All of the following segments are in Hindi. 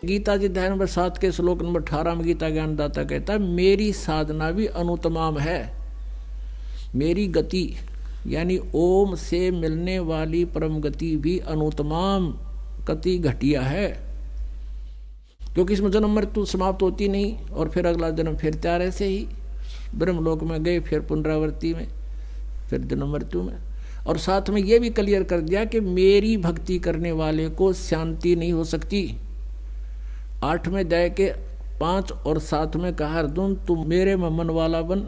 गीता जी अध्याय नंबर 7 के श्लोक नंबर 18 में गीता ज्ञानदाता कहता है, मेरी साधना भी अनुतमाम है, मेरी गति यानी ओम से मिलने वाली परम गति भी अनुतमाम गति घटिया है, क्योंकि इसमें जन्म मृत्यु समाप्त होती नहीं और फिर अगला जन्म फिर तैयार ऐसे ही ब्रह्मलोक में गए, फिर पुनरावृत्ति में, फिर जन्म मृत्यु में। और साथ में ये भी क्लियर कर दिया कि मेरी भक्ति करने वाले को शांति नहीं हो सकती। 8वें अध्याय के 5 और 7 में कहा, अर्जुन तुम मेरे में मन वाला बन,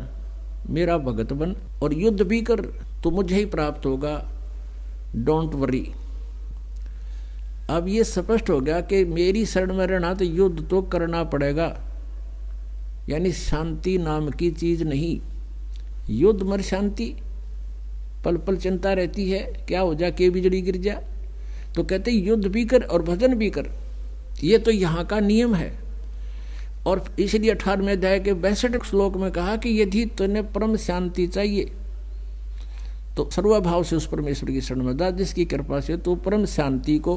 मेरा भगत बन और युद्ध भी कर तो मुझे ही प्राप्त होगा, डोंट वरी। अब ये स्पष्ट हो गया कि मेरी शरण में रहना तो युद्ध तो करना पड़ेगा, यानी शांति नाम की चीज नहीं। युद्ध मर शांति, पल पल चिंता रहती है क्या हो जा, के बिजली गिर जा। तो कहते युद्ध भी कर और भजन भी कर, ये तो यहाँ का नियम है। और इसलिए 18वें अध्याय के 62 श्लोक में कहा कि यदि तुम्हें परम शांति चाहिए तो सर्वभाव से उस परमेश्वर की शरण में जा, जिसकी कृपा से तो परम शांति को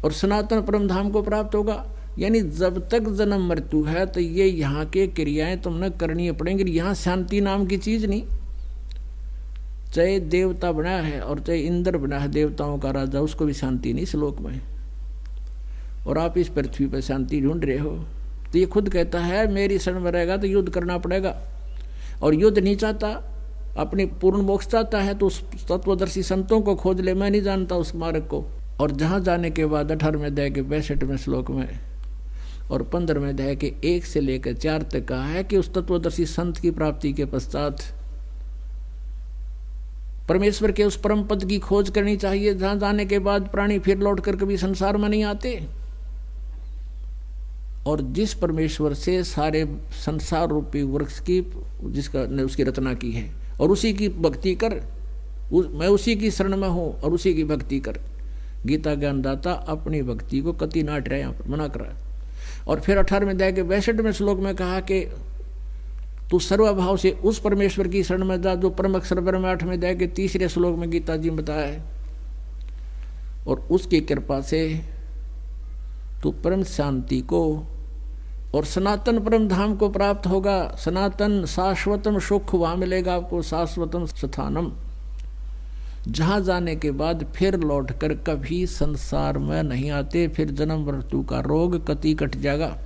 और सनातन परम धाम को प्राप्त होगा। यानी जब तक जन्म मृत्यु है तो ये यहाँ के क्रियाएं तुमने करनी पड़ेंगी। यहाँ शांति नाम की चीज नहीं। चाहे देवता बना है और चाहे इंद्र बना है, देवताओं का राजा, उसको भी शांति नहीं श्लोक में। और आप इस पृथ्वी पर शांति ढूंढ रहे हो। तो ये खुद कहता है मेरी शरण में रहेगा तो युद्ध करना पड़ेगा। और युद्ध नहीं चाहता, अपनी पूर्ण मोक्ष चाहता है तो उस तत्वदर्शी संतों को खोज ले, मैं नहीं जानता उस मार्ग को। और जहाँ जाने के बाद 18वें अध्याय के 62वें श्लोक में और 15वें अध्याय के 1 से लेकर 4 तक कहा है कि उस तत्वदर्शी संत की प्राप्ति के पश्चात परमेश्वर के उस परम पद की खोज करनी चाहिए, जहां जाने के बाद प्राणी फिर लौटकर कभी संसार में नहीं आते। और जिस परमेश्वर से सारे संसार रूपी वृक्ष की जिसका ने उसकी रचना की है, और उसी की भक्ति कर, मैं उसी की शरण में हूं और उसी की भक्ति कर। गीता ज्ञानदाता अपनी भक्ति को कति नाट रहा है, यहाँ पर मना कर रहा है। और फिर 18वें अध्याय के 62वें श्लोक में कहा कि तू सर्वभाव से उस परमेश्वर की शरण में जा जो परम अक्षर ब्रह्म। 8वें अध्याय के 3 श्लोक में गीता जी बताया है। और उसकी कृपा से तू परम शांति को और सनातन परम धाम को प्राप्त होगा। सनातन शाश्वतम सुख वहां मिलेगा आपको, शाश्वतम स्थानम, जहां जाने के बाद फिर लौटकर कभी संसार में नहीं आते। फिर जन्म मृत्यु का रोग कति कट जाएगा,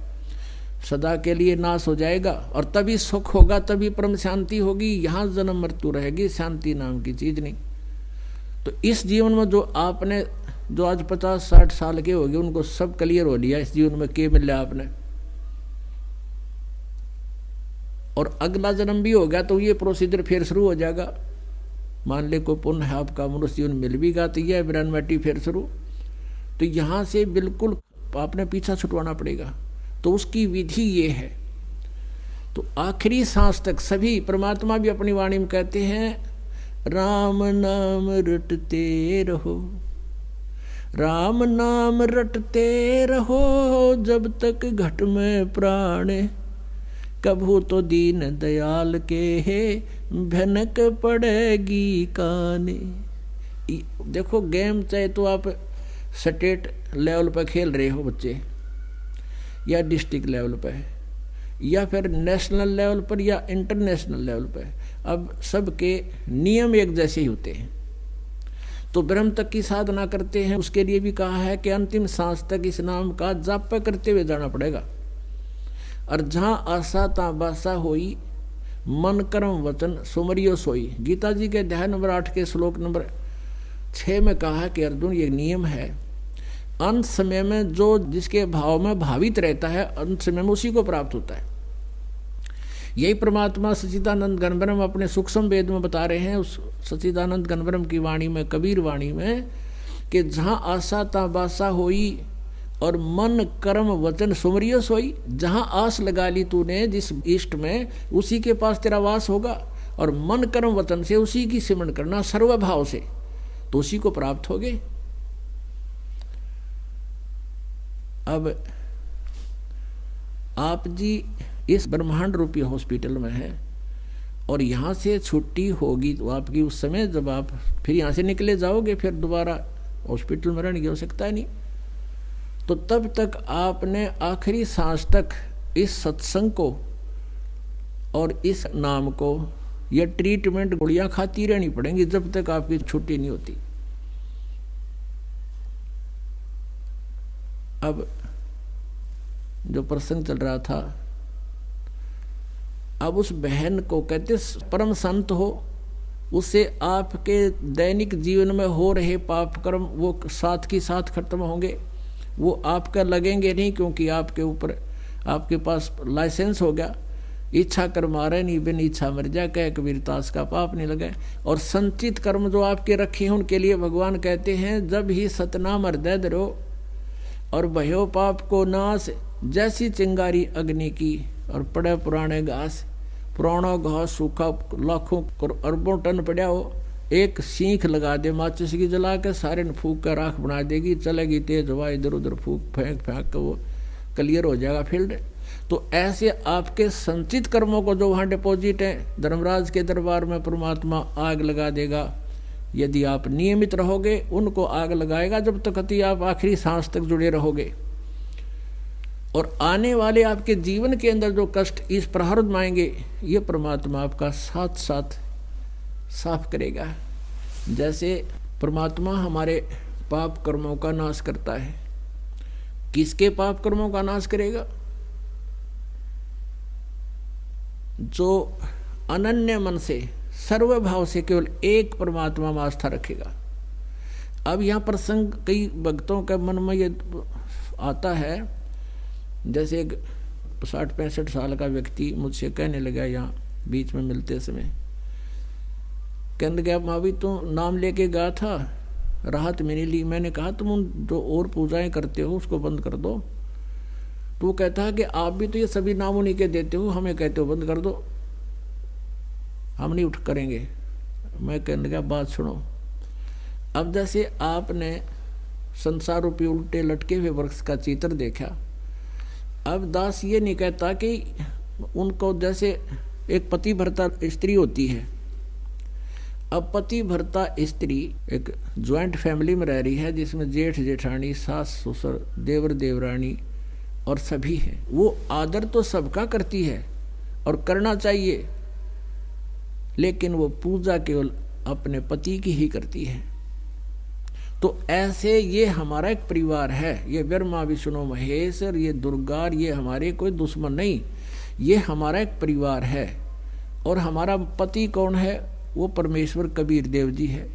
सदा के लिए नाश हो जाएगा और तभी सुख होगा, तभी परम शांति होगी। यहाँ जन्म मृत्यु रहेगी, शांति नाम की चीज नहीं। तो इस जीवन में जो आपने जो आज 50-60 साल के हो गए उनको सब क्लियर हो लिया इस जीवन में के मिला आपने। और अगला जन्म भी हो गया तो ये प्रोसीजर फिर शुरू हो जाएगा। मान ले को पुण्य आपका मनुष्य जीवन मिल भी गया तो यह ब्रह्मटी फिर शुरू। तो यहाँ से बिल्कुल आपने पीछा छुटवाना पड़ेगा। तो उसकी विधि ये है। तो आखिरी सांस तक सभी परमात्मा भी अपनी वाणी में कहते हैं, राम नाम रटते रहो, राम नाम रटते रहो, जब तक घट में प्राण, कभू तो दीन दयाल के है भनक पड़ेगी काने। देखो गेम चाहे तो आप स्टेट लेवल पर खेल रहे हो बच्चे, या डिस्ट्रिक्ट लेवल पर, या फिर नेशनल लेवल पर, या इंटरनेशनल लेवल पर, अब सबके नियम एक जैसे ही होते हैं। तो ब्रह्म तक की साधना करते हैं, उसके लिए भी कहा है कि अंतिम सांस तक इस नाम का जाप करते हुए जाना पड़ेगा। और जहां आशा ता बासा होई, मन कर्म वचन सुमरियो सोई। गीता जी के अध्याय नंबर 8 के श्लोक नंबर 6 में कहा कि अर्जुन ये नियम है, अंत समय में जो जिसके भाव में भावित रहता है अंत समय में उसी को प्राप्त होता है। यही परमात्मा सच्चिदानंद घनब्रह्म अपने सूक्ष्म वेद में बता रहे हैं, उस सच्चिदानंद घनब्रह्म की वाणी में, कबीर वाणी में, कि जहां आशा ता बासा होई और मन कर्म वचन सुमरियो सोई। जहां आस लगा ली तूने जिस इष्ट में, उसी के पास तेरा वास होगा। और मन कर्म वचन से उसी की सिमरण करना सर्वभाव से, तो उसी को प्राप्त होगे। अब आप जी इस ब्रह्मांड रूपी हॉस्पिटल में हैं और यहाँ से छुट्टी होगी तो आपकी उस समय जब आप फिर यहाँ से निकले जाओगे, फिर दोबारा हॉस्पिटल में रहने की आवश्यकता नहीं। तो तब तक आपने आखिरी सांस तक इस सत्संग को और इस नाम को, ये ट्रीटमेंट गोलियां खाती रहनी पड़ेंगी जब तक आपकी छुट्टी नहीं होती। अब जो प्रसंग चल रहा था, अब उस बहन को कहते परम संत हो, उससे आपके दैनिक जीवन में हो रहे पाप कर्म वो साथ की साथ खत्म होंगे, वो आपका लगेंगे नहीं, क्योंकि आपके ऊपर आपके पास लाइसेंस हो गया। इच्छा कर मारे नहीं बिन इच्छा मर जा, कह कबीरदास का पाप नहीं लगे। और संचित कर्म जो आपके रखे हैं उनके लिए भगवान कहते हैं जब ही सतनाम हृदय धरो और भयो पाप को नाश, जैसी चिंगारी अग्नि की और पड़े पुराने घास। पुराना घास सूखा लाखों अरबों टन पड़ा हो, एक सीख लगा दे माचिस की जला के, सारे ने फूक कर राख बना देगी, चलेगी तेज हवा, इधर उधर फूक फेंक फेंक वो क्लियर हो जाएगा फील्ड। तो ऐसे आपके संचित कर्मों को जो वहाँ डिपॉजिट है धर्मराज के दरबार में परमात्मा आग लगा देगा। यदि आप नियमित रहोगे उनको आग लगाएगा जब तक आप आखिरी सांस तक जुड़े रहोगे। और आने वाले आपके जीवन के अंदर जो कष्ट इस प्रारब्ध में आएंगे, ये परमात्मा आपका साथ साथ साफ करेगा। जैसे परमात्मा हमारे पाप कर्मों का नाश करता है, किसके पाप कर्मों का नाश करेगा? जो अनन्य मन से सर्वभाव से केवल एक परमात्मा में आस्था रखेगा। अब यहाँ प्रसंग कई भक्तों के मन में ये आता है, जैसे एक 60-65 साल का व्यक्ति मुझसे कहने लगा यहाँ बीच में मिलते समय, कहने लगा मावी तो नाम लेके गया था, राहत मैंने ली। मैंने कहा तुम उन जो और पूजाएं करते हो उसको बंद कर दो। तो वो कहता है कि आप भी तो ये सभी नाम उन्हीं के देते हो, हमें कहते हो बंद कर दो, हम नहीं उठ करेंगे। मैं कहने लगा बात सुनो, अब जैसे आपने संसार रूपी उल्टे लटके हुए वृक्ष का चित्र देखा, अब दास ये नहीं कहता कि उनको जैसे एक पति भर्ता स्त्री होती है, अब पति भर्ता स्त्री एक ज्वाइंट फैमिली में रह रही है जिसमें जेठ जेठानी, सास ससुर, देवर देवरानी और सभी हैं। वो आदर तो सबका करती है और करना चाहिए, लेकिन वो पूजा केवल अपने पति की ही करती है। तो ऐसे ये हमारा एक परिवार है, ये ब्रह्मा विष्णु महेश और ये दुर्गा, ये हमारे कोई दुश्मन नहीं, ये हमारा एक परिवार है। और हमारा पति कौन है? वो परमेश्वर कबीर देव जी है।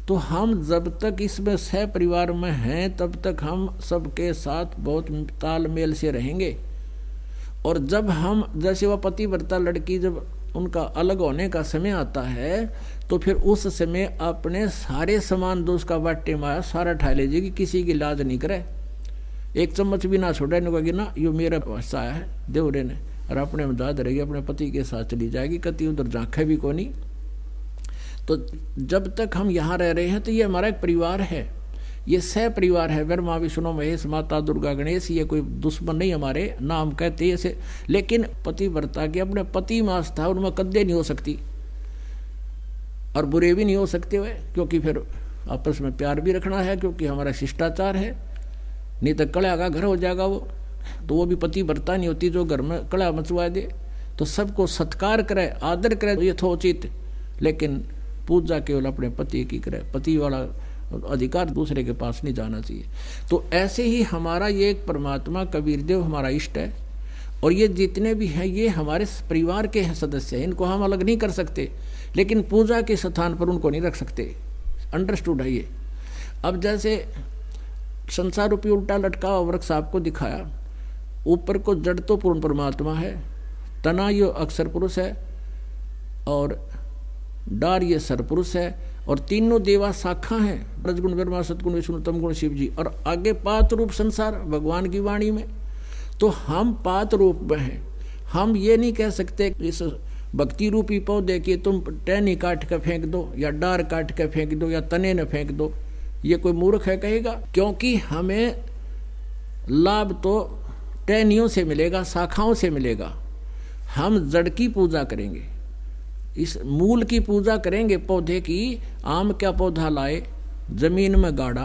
तो हम जब तक इसमें सह परिवार में हैं तब तक हम सबके साथ बहुत तालमेल से रहेंगे। और जब हम जैसे वह पति व्रता लड़की जब उनका अलग होने का समय आता है तो फिर उस समय अपने सारे सामान दोस्त का बाटे माया सारा ठा लीजिएगी, किसी की लाज नहीं करे, एक चम्मच भी ना छोड़े, कहेगी ना यो मेरा हिस्सा है देवरे ने, और अपने में दाद रहेगी, अपने पति के साथ चली जाएगी, कति उधर झांखे भी को नहीं। तो जब तक हम यहाँ रह रहे हैं तो ये हमारा एक परिवार है, ये सह परिवार है। ब्रह्मा विष्णु महेश माता दुर्गा गणेश, ये कोई दुश्मन नहीं हमारे, नाम कहते ऐसे। लेकिन पति व्रता के अपने पति में आस्था उनमें कद्दे नहीं हो सकती और बुरे भी नहीं हो सकते हुए, क्योंकि फिर आपस में प्यार भी रखना है, क्योंकि हमारा शिष्टाचार है, नहीं तो कड़ा का घर हो जाएगा वो। तो वो भी पति व्रता नहीं होती जो घर में कड़ा मचवा दे। तो सबको सत्कार करे, आदर करे यथोचित, लेकिन पूजा केवल अपने पति की करे, पति वाला अधिकार दूसरे के पास नहीं जाना चाहिए। तो ऐसे ही हमारा ये एक परमात्मा कबीर देव हमारा इष्ट है, और ये जितने भी हैं ये हमारे परिवार के हैं सदस्य हैं, इनको हम अलग नहीं कर सकते, लेकिन पूजा के स्थान पर उनको नहीं रख सकते। अंडरस्टूड है ये। अब जैसे संसार रूपी उल्टा लटका हुआ वृक्ष आपको दिखाया, ऊपर को जड़ तो पूर्ण परमात्मा है, तना ये अक्षर पुरुष है, और डार ये सरपुरुष है, और तीनों देवा शाखा हैं, रजगुण ब्रह्मा सतगुण विष्णु तमगुण शिव जी, और आगे पात रूप संसार भगवान की वाणी में। तो हम पात रूप में हैं। हम ये नहीं कह सकते इस भक्ति रूपी पौधे की तुम टहनी काट के फेंक दो, या डार काट के फेंक दो, या तने न फेंक दो, ये कोई मूर्ख है कहेगा, क्योंकि हमें लाभ तो टहनियों से मिलेगा, शाखाओं से मिलेगा। हम जड़ की पूजा करेंगे, इस मूल की पूजा करेंगे, पौधे की। आम क्या पौधा लाए, जमीन में गाड़ा,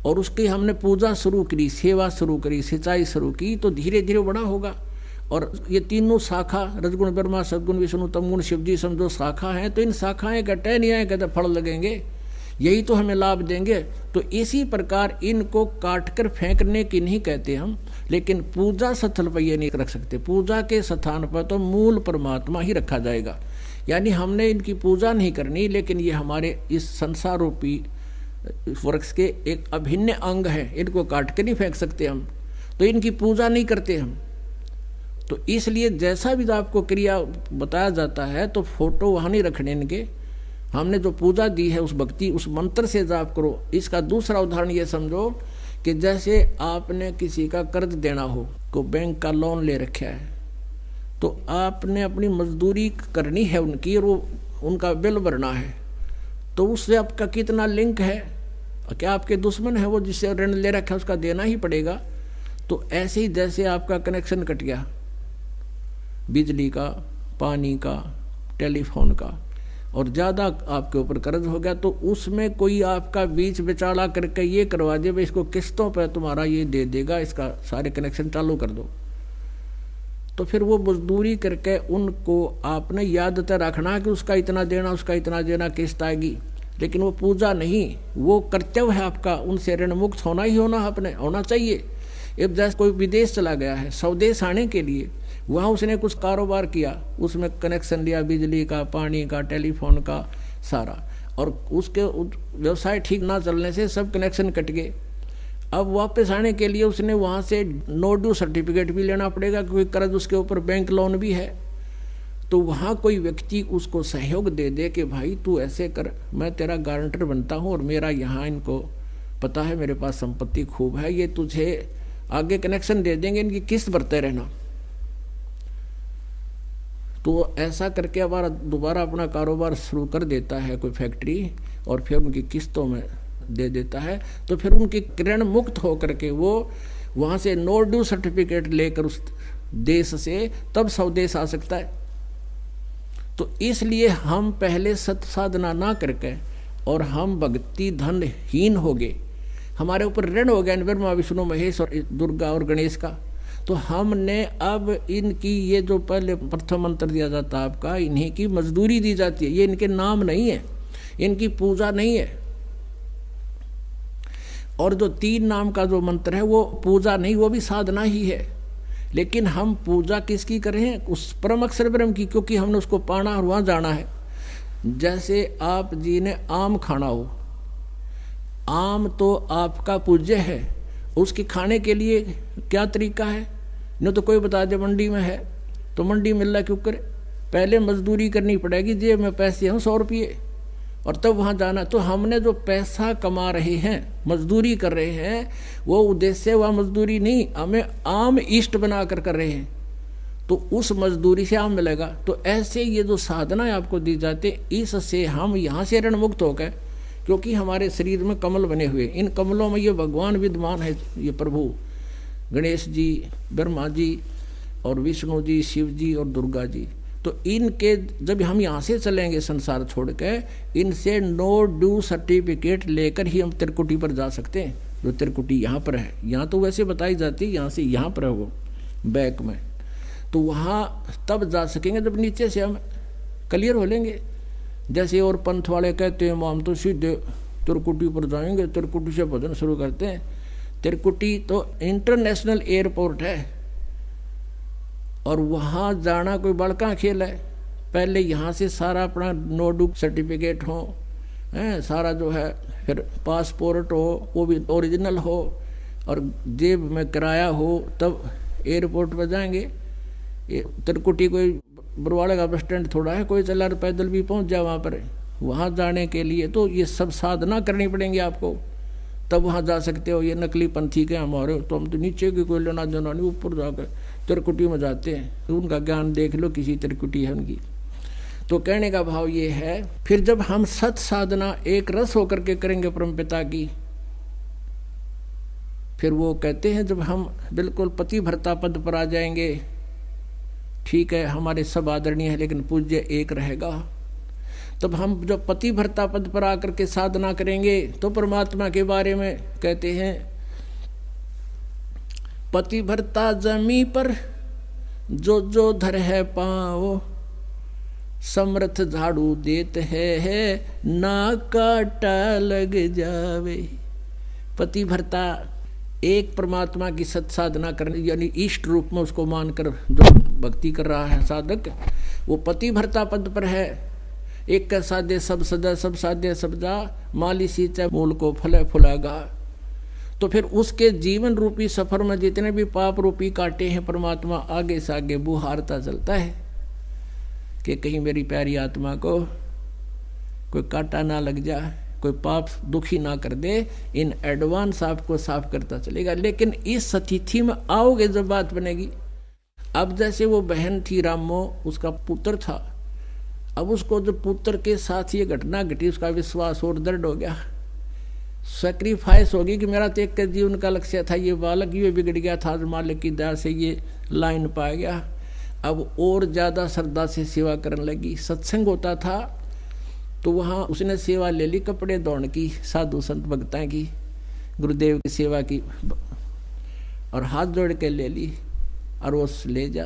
और उसकी हमने पूजा शुरू करी, सेवा शुरू करी, सिंचाई शुरू की, तो धीरे धीरे बड़ा होगा। और ये तीनों शाखा, रजगुण ब्रह्मा, सद्गुण विष्णु, तमगुण शिव जी, समझो शाखा हैं, तो इन शाखाएं कटे नहीं आए कहते फल लगेंगे, यही तो हमें लाभ देंगे। तो इसी प्रकार इनको काटकर फेंकने की नहीं कहते हम, लेकिन पूजा स्थल पर ये नहीं रख सकते। पूजा के स्थान पर तो मूल परमात्मा ही रखा जाएगा। यानी हमने इनकी पूजा नहीं करनी, लेकिन ये हमारे इस संसार रूपी वृक्ष के एक अभिन्न अंग है, इनको काट के नहीं फेंक सकते हम, तो इनकी पूजा नहीं करते हम। तो इसलिए जैसा भी आपको क्रिया बताया जाता है तो फोटो वहाँ नहीं रखने इनके। हमने जो पूजा दी है उस भक्ति, उस मंत्र से जाप करो। इसका दूसरा उदाहरण ये समझो कि जैसे आपने किसी का कर्ज देना हो, को बैंक का लोन ले रखा है, तो आपने अपनी मजदूरी करनी है उनकी, और वो उनका बिल भरना है, तो उससे आपका कितना लिंक है? क्या आपके दुश्मन है वो जिससे ऋण ले रखा है, उसका देना ही पड़ेगा। तो ऐसे ही जैसे आपका कनेक्शन कट गया, बिजली का, पानी का, टेलीफोन का, और ज़्यादा आपके ऊपर कर्ज हो गया, तो उसमें कोई आपका बीच बिचाड़ा करके ये करवा दे भाई इसको किस्तों पर तुम्हारा ये दे देगा, इसका सारे कनेक्शन चालू कर दो, तो फिर वो मजदूरी करके उनको आपने याद तो रखना कि उसका इतना देना, उसका इतना देना, किस्त आएगी, लेकिन वो पूजा नहीं, वो कर्तव्य है आपका, उनसे ऋण मुक्त होना ही आपने होना चाहिए। अब जैसे कोई विदेश चला गया है स्वदेश आने के लिए, वहाँ उसने कुछ कारोबार किया, उसमें कनेक्शन लिया बिजली का, पानी का, टेलीफोन का सारा, और उसके व्यवसाय ठीक ना चलने से सब कनेक्शन कट गए। अब वापस आने के लिए उसने वहाँ से नो ड्यू सर्टिफिकेट भी लेना पड़ेगा, क्योंकि कर्ज उसके ऊपर बैंक लोन भी है। तो वहाँ कोई व्यक्ति उसको सहयोग दे दे कि भाई तू ऐसे कर, मैं तेरा गारंटर बनता हूँ, और मेरा यहाँ इनको पता है मेरे पास संपत्ति खूब है, ये तुझे आगे कनेक्शन दे देंगे, इनकी किस्त भरते रहना। तो ऐसा करके हमारा दोबारा अपना कारोबार शुरू कर देता है कोई फैक्ट्री, और फिर उनकी किस्तों में दे देता है, तो फिर उनकी ऋण मुक्त होकर के वो वहाँ से नो ड्यू सर्टिफिकेट लेकर उस देश से तब स्वदेश आ सकता है। तो इसलिए हम पहले सत साधना ना करके और हम भक्ति धनहीन हो गए, हमारे ऊपर ऋण हो गया ब्रह्मा विष्णु महेश और दुर्गा और गणेश का। तो हमने अब इनकी ये जो पहले प्रथम मंत्र दिया जाता है आपका, इन्हीं की मजदूरी दी जाती है, ये इनके नाम नहीं है, इनकी पूजा नहीं है। और जो 3 नाम का जो मंत्र है वो पूजा नहीं, वो भी साधना ही है। लेकिन हम पूजा किसकी करें? उस परम अक्षर ब्रह्म की, क्योंकि हमने उसको पाना और वहाँ जाना है। जैसे आप जी ने आम खाना हो, आम तो आपका पूज्य है, उसके खाने के लिए क्या तरीका है? न तो कोई बता दे मंडी में है, तो मंडी मिल रहा क्यों करे? पहले मजदूरी करनी पड़ेगी, जेब में पैसे हैं 100 रुपये, और तब वहाँ जाना। तो हमने जो पैसा कमा रहे हैं, मजदूरी कर रहे हैं, वो उद्देश्य वह मजदूरी नहीं, हमें आम इष्ट बना कर रहे हैं, तो उस मजदूरी से आम मिलेगा। तो ऐसे ये जो साधना आपको दी जाती, इससे हम यहाँ से ऋण मुक्त हो गए, क्योंकि हमारे शरीर में कमल बने हुए, इन कमलों में ये भगवान विद्यमान है, ये प्रभु गणेश जी, ब्रह्मा जी और विष्णु जी, शिव जी और दुर्गा जी। तो इनके जब हम यहाँ से चलेंगे संसार छोड़ के, इनसे नो ड्यू सर्टिफिकेट लेकर ही हम त्रिकुटी पर जा सकते हैं। जो त्रिकुटी यहाँ पर है, यहाँ तो वैसे बताई जाती है, यहाँ से यहाँ पर है वो बैक में, तो वहाँ तब जा सकेंगे जब नीचे से हम क्लियर हो लेंगे। जैसे और पंथ वाले कहते हैं हम तो सीधे त्रिकुटी पर जाएंगे, त्रिकुटी से भजन शुरू करते हैं। त्रिकुटी तो इंटरनेशनल एयरपोर्ट है, और वहाँ जाना कोई बड़का खेल है। पहले यहाँ से सारा अपना नो ड्यू सर्टिफिकेट हो, सारा जो है, फिर पासपोर्ट हो, वो भी ओरिजिनल हो, और जेब में किराया हो, तब एयरपोर्ट पर जाएंगे। त्रिकुटी कोई बरवाड़े का बस स्टैंड थोड़ा है, कोई चला पैदल भी पहुँच जाए वहाँ पर। वहाँ जाने के लिए तो ये सब साधना करनी पड़ेंगी आपको, तब वहाँ जा सकते हो। ये नकली पंथी के हमारे, तो हम तो नीचे की कोई लेना देना नहीं, ऊपर जाकर त्रिकुटी में जाते हैं, तो उनका ज्ञान देख लो, किसी त्रिकुटी है उनकी। तो कहने का भाव ये है, फिर जब हम सत साधना एक रस होकर के करेंगे परमपिता की, फिर वो कहते हैं जब हम बिल्कुल पति भर्ता पद पर आ जाएंगे, ठीक है हमारे सब आदरणीय है लेकिन पूज्य एक रहेगा, तब हम जब पति भर्ता पद पर आकर के साधना करेंगे तो परमात्मा के बारे में कहते हैं, पति भर्ता जमी पर जो जो धर है पाओ, समर्थ झाड़ू देत है ना काटा लग जावे। पति भर्ता एक परमात्मा की सत साधना करने यानी इष्ट रूप में उसको मानकर जो भक्ति कर रहा है साधक, वो पति भर्ता पद पर है। एक का साध्य सब सदा, सब साध्य सब जा, माली सींचे मूल को फले फुलागा। तो फिर उसके जीवन रूपी सफर में जितने भी पाप रूपी कांटे हैं परमात्मा आगे से आगे बुहारता चलता है कि कहीं मेरी प्यारी आत्मा को कोई कांटा ना लग जाए, कोई पाप दुखी ना कर दे। इन एडवांस आपको साफ करता चलेगा। लेकिन इस स्थिति में आओगे जब बात बनेगी। अब जैसे वो बहन थी रामो, उसका पुत्र था, अब उसको जो पुत्र के साथ ये घटना घटी उसका विश्वास और दृढ़ हो गया, सेक्रीफाइस होगी कि मेरा तो एक के जीवन का लक्ष्य था, ये बालक ये बिगड़ गया था, मालिक की दया से ये लाइन पा गया। अब और ज़्यादा श्रद्धा से सेवा करने लगी। सत्संग होता था तो वहाँ उसने सेवा ले ली, कपड़े धोने की, साधु संत भक्तां की, गुरुदेव की सेवा की, और हाथ जोड़ के ले ली और वो ले जा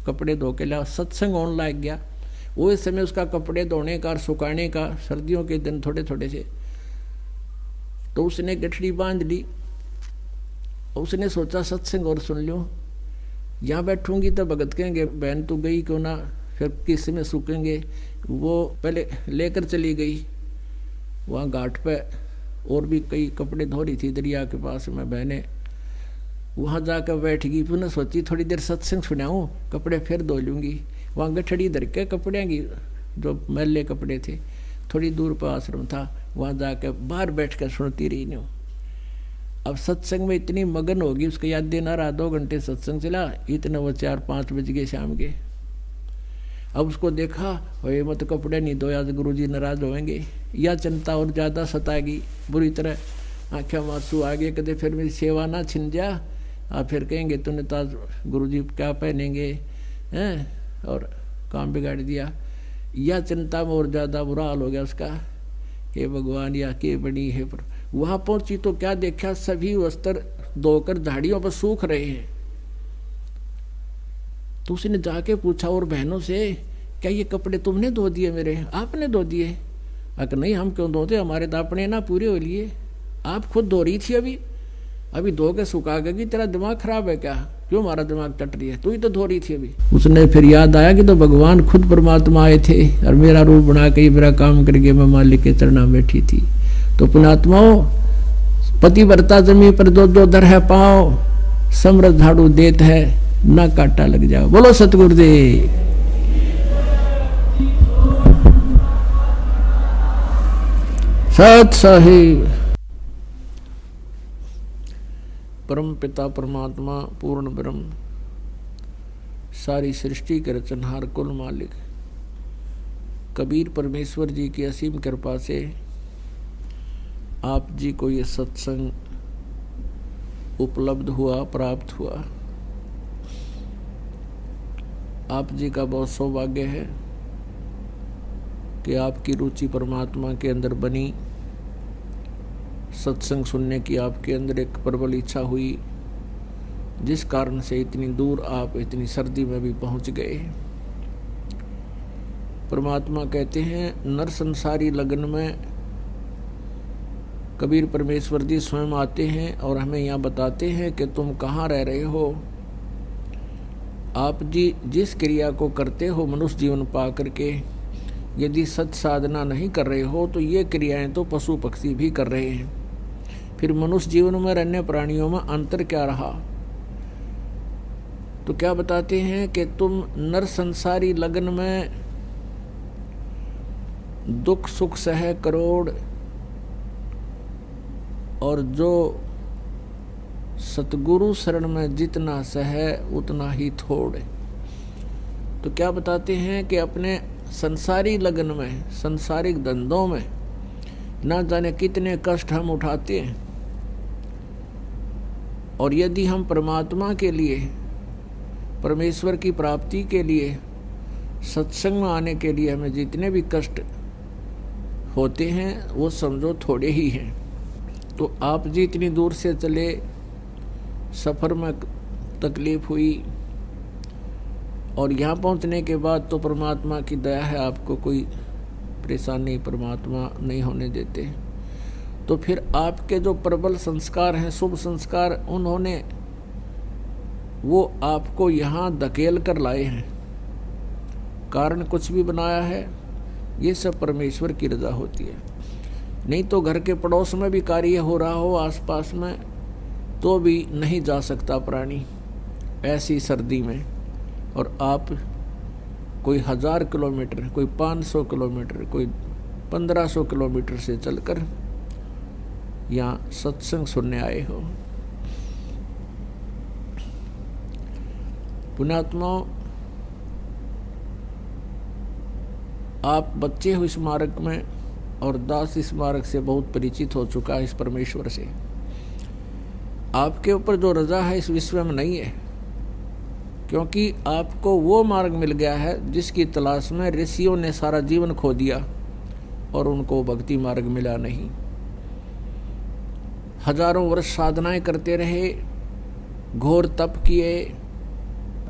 कपड़े धो के ला। सत्संग होने लग गया। वो इस समय उसका कपड़े धोने का और सुखाने का, सर्दियों के दिन थोड़े थोड़े से, तो उसने गठड़ी बांध ली। उसने सोचा सत्संग और सुन लो, यहाँ बैठूंगी तो भगत कहेंगे बहन तू गई क्यों ना, फिर किस में सूखेंगे। वो पहले लेकर चली गई वहाँ घाट पे, और भी कई कपड़े धो रही थी दरिया के पास में बहनें। वहाँ जाकर बैठ गई। पुनः सोची थोड़ी देर सत्संग सुनाऊँ, कपड़े फिर धो लूँगी। वहाँ गठड़ी धर के कपड़े की जो मैले कपड़े थे, थोड़ी दूर पर आश्रम था, वहाँ जाकर बाहर बैठ कर सुनती रही न्यू। अब सत्संग में इतनी मगन होगी, उसको याद देना रहा 2 घंटे सत्संग चला, इतने वो 4-5 बज गए शाम के। अब उसको देखा, ये मत कपड़े नहीं धोया आज गुरुजी नाराज होंगे, या चिंता और ज़्यादा सताएगी बुरी तरह। आँखें में आंसू आ गए, कहते फिर मेरी सेवा ना छिन जा, और फिर कहेंगे तूने तो आज गुरुजी क्या पहनेंगे हैं, और काम बिगाड़ दिया। या चिंता में और ज़्यादा बुरा हाल हो गया उसका। हे भगवान या के बड़ी है। पर वहाँ पहुंची तो क्या देखा, सभी वस्त्र धोकर झाड़ियों पर सूख रहे हैं। तो उसने जाके पूछा और बहनों से, क्या ये कपड़े तुमने धो दिए मेरे, आपने धो दिए? अगर नहीं हम क्यों धोते, हमारे तो अपने ना पूरे हो लिए, आप खुद धो रही थी अभी धो के सुखा गई। तेरा दिमाग खराब है क्या, क्यों हमारा दिमाग टट रही है, तू ही तो धो रही थी अभी। उसने फिर याद आया कि तो भगवान खुद परमात्मा आए थे और मेरा रूप बना के मेरा काम करके मैं मालिक के चरणा बैठी थी। तो पुणात्माओं, पति भर्ता जमी पर दो दो दर है पाओ, समृद्ध झाड़ू देत है ना काटा लग जाओ। बोलो सतगुरुदेव। सत साहिब। परम पिता परमात्मा पूर्ण ब्रह्म, सारी सृष्टि के रचनहार कुल मालिक कबीर परमेश्वर जी की असीम कृपा से आप जी को ये सत्संग उपलब्ध हुआ, प्राप्त हुआ। आप जी का बहुत सौभाग्य है कि आपकी रुचि परमात्मा के अंदर बनी, सत्संग सुनने की आपके अंदर एक प्रबल इच्छा हुई, जिस कारण से इतनी दूर आप इतनी सर्दी में भी पहुंच गए। परमात्मा कहते हैं नर संसारी लगन में कबीर परमेश्वर जी स्वयं आते हैं और हमें यहाँ बताते हैं कि तुम कहाँ रह रहे हो। आप जी जिस क्रिया को करते हो मनुष्य जीवन पा करके, यदि सत साधना नहीं कर रहे हो तो ये क्रियाएं तो पशु पक्षी भी कर रहे हैं। फिर मनुष्य जीवन में रहने प्राणियों में अंतर क्या रहा? तो क्या बताते हैं कि तुम नर संसारी लगन में दुख सुख सह करोड़, और जो सतगुरु शरण में जितना सह उतना ही थोड़। तो क्या बताते हैं कि अपने संसारी लगन में, संसारिक धंधों में ना जाने कितने कष्ट हम उठाते हैं, और यदि हम परमात्मा के लिए, परमेश्वर की प्राप्ति के लिए, सत्संग में आने के लिए हमें जितने भी कष्ट होते हैं वो समझो थोड़े ही हैं। तो आप जी इतनी दूर से चले, सफ़र में तकलीफ़ हुई, और यहाँ पहुँचने के बाद तो परमात्मा की दया है, आपको कोई परेशानी परमात्मा नहीं होने देते। तो फिर आपके जो प्रबल संस्कार हैं, शुभ संस्कार, उन्होंने वो आपको यहाँ धकेल कर लाए हैं। कारण कुछ भी बनाया है, ये सब परमेश्वर की रजा होती है। नहीं तो घर के पड़ोस में भी कार्य हो रहा हो आसपास में, तो भी नहीं जा सकता प्राणी ऐसी सर्दी में। और आप कोई 1000 किलोमीटर, कोई 500 किलोमीटर, कोई 1500 किलोमीटर से चलकर यहाँ सत्संग सुनने आए हो। पुण्यात्माओं, आप बच्चे हो इस मार्ग में, और दास इस मार्ग से बहुत परिचित हो चुका है इस परमेश्वर से। आपके ऊपर जो रजा है इस विश्व में नहीं है, क्योंकि आपको वो मार्ग मिल गया है जिसकी तलाश में ऋषियों ने सारा जीवन खो दिया और उनको भक्ति मार्ग मिला नहीं। हजारों वर्ष साधनाएं करते रहे, घोर तप किए,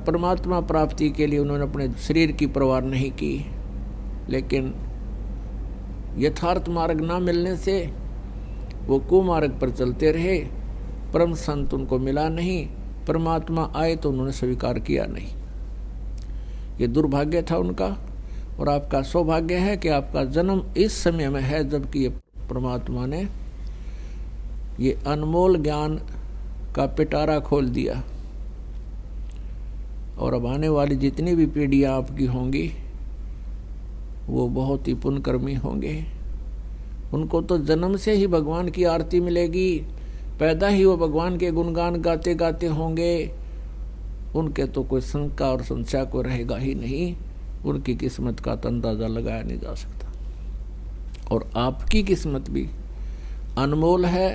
परमात्मा प्राप्ति के लिए उन्होंने अपने शरीर की परवाह नहीं की, लेकिन यथार्थ मार्ग ना मिलने से वो कुमार्ग पर चलते रहे। परम संत उनको मिला नहीं, परमात्मा आए तो उन्होंने स्वीकार किया नहीं। ये दुर्भाग्य था उनका, और आपका सौभाग्य है कि आपका जन्म इस समय में है जबकि ये परमात्मा ने ये अनमोल ज्ञान का पिटारा खोल दिया। और अब आने वाली जितनी भी पीढ़ियाँ आपकी होंगी वो बहुत ही पुण्यकर्मी होंगे। उनको तो जन्म से ही भगवान की आरती मिलेगी, पैदा ही वो भगवान के गुणगान गाते गाते होंगे। उनके तो कोई शंका और संशय को रहेगा ही नहीं। उनकी किस्मत का तो अंदाजा लगाया नहीं जा सकता। और आपकी किस्मत भी अनमोल है,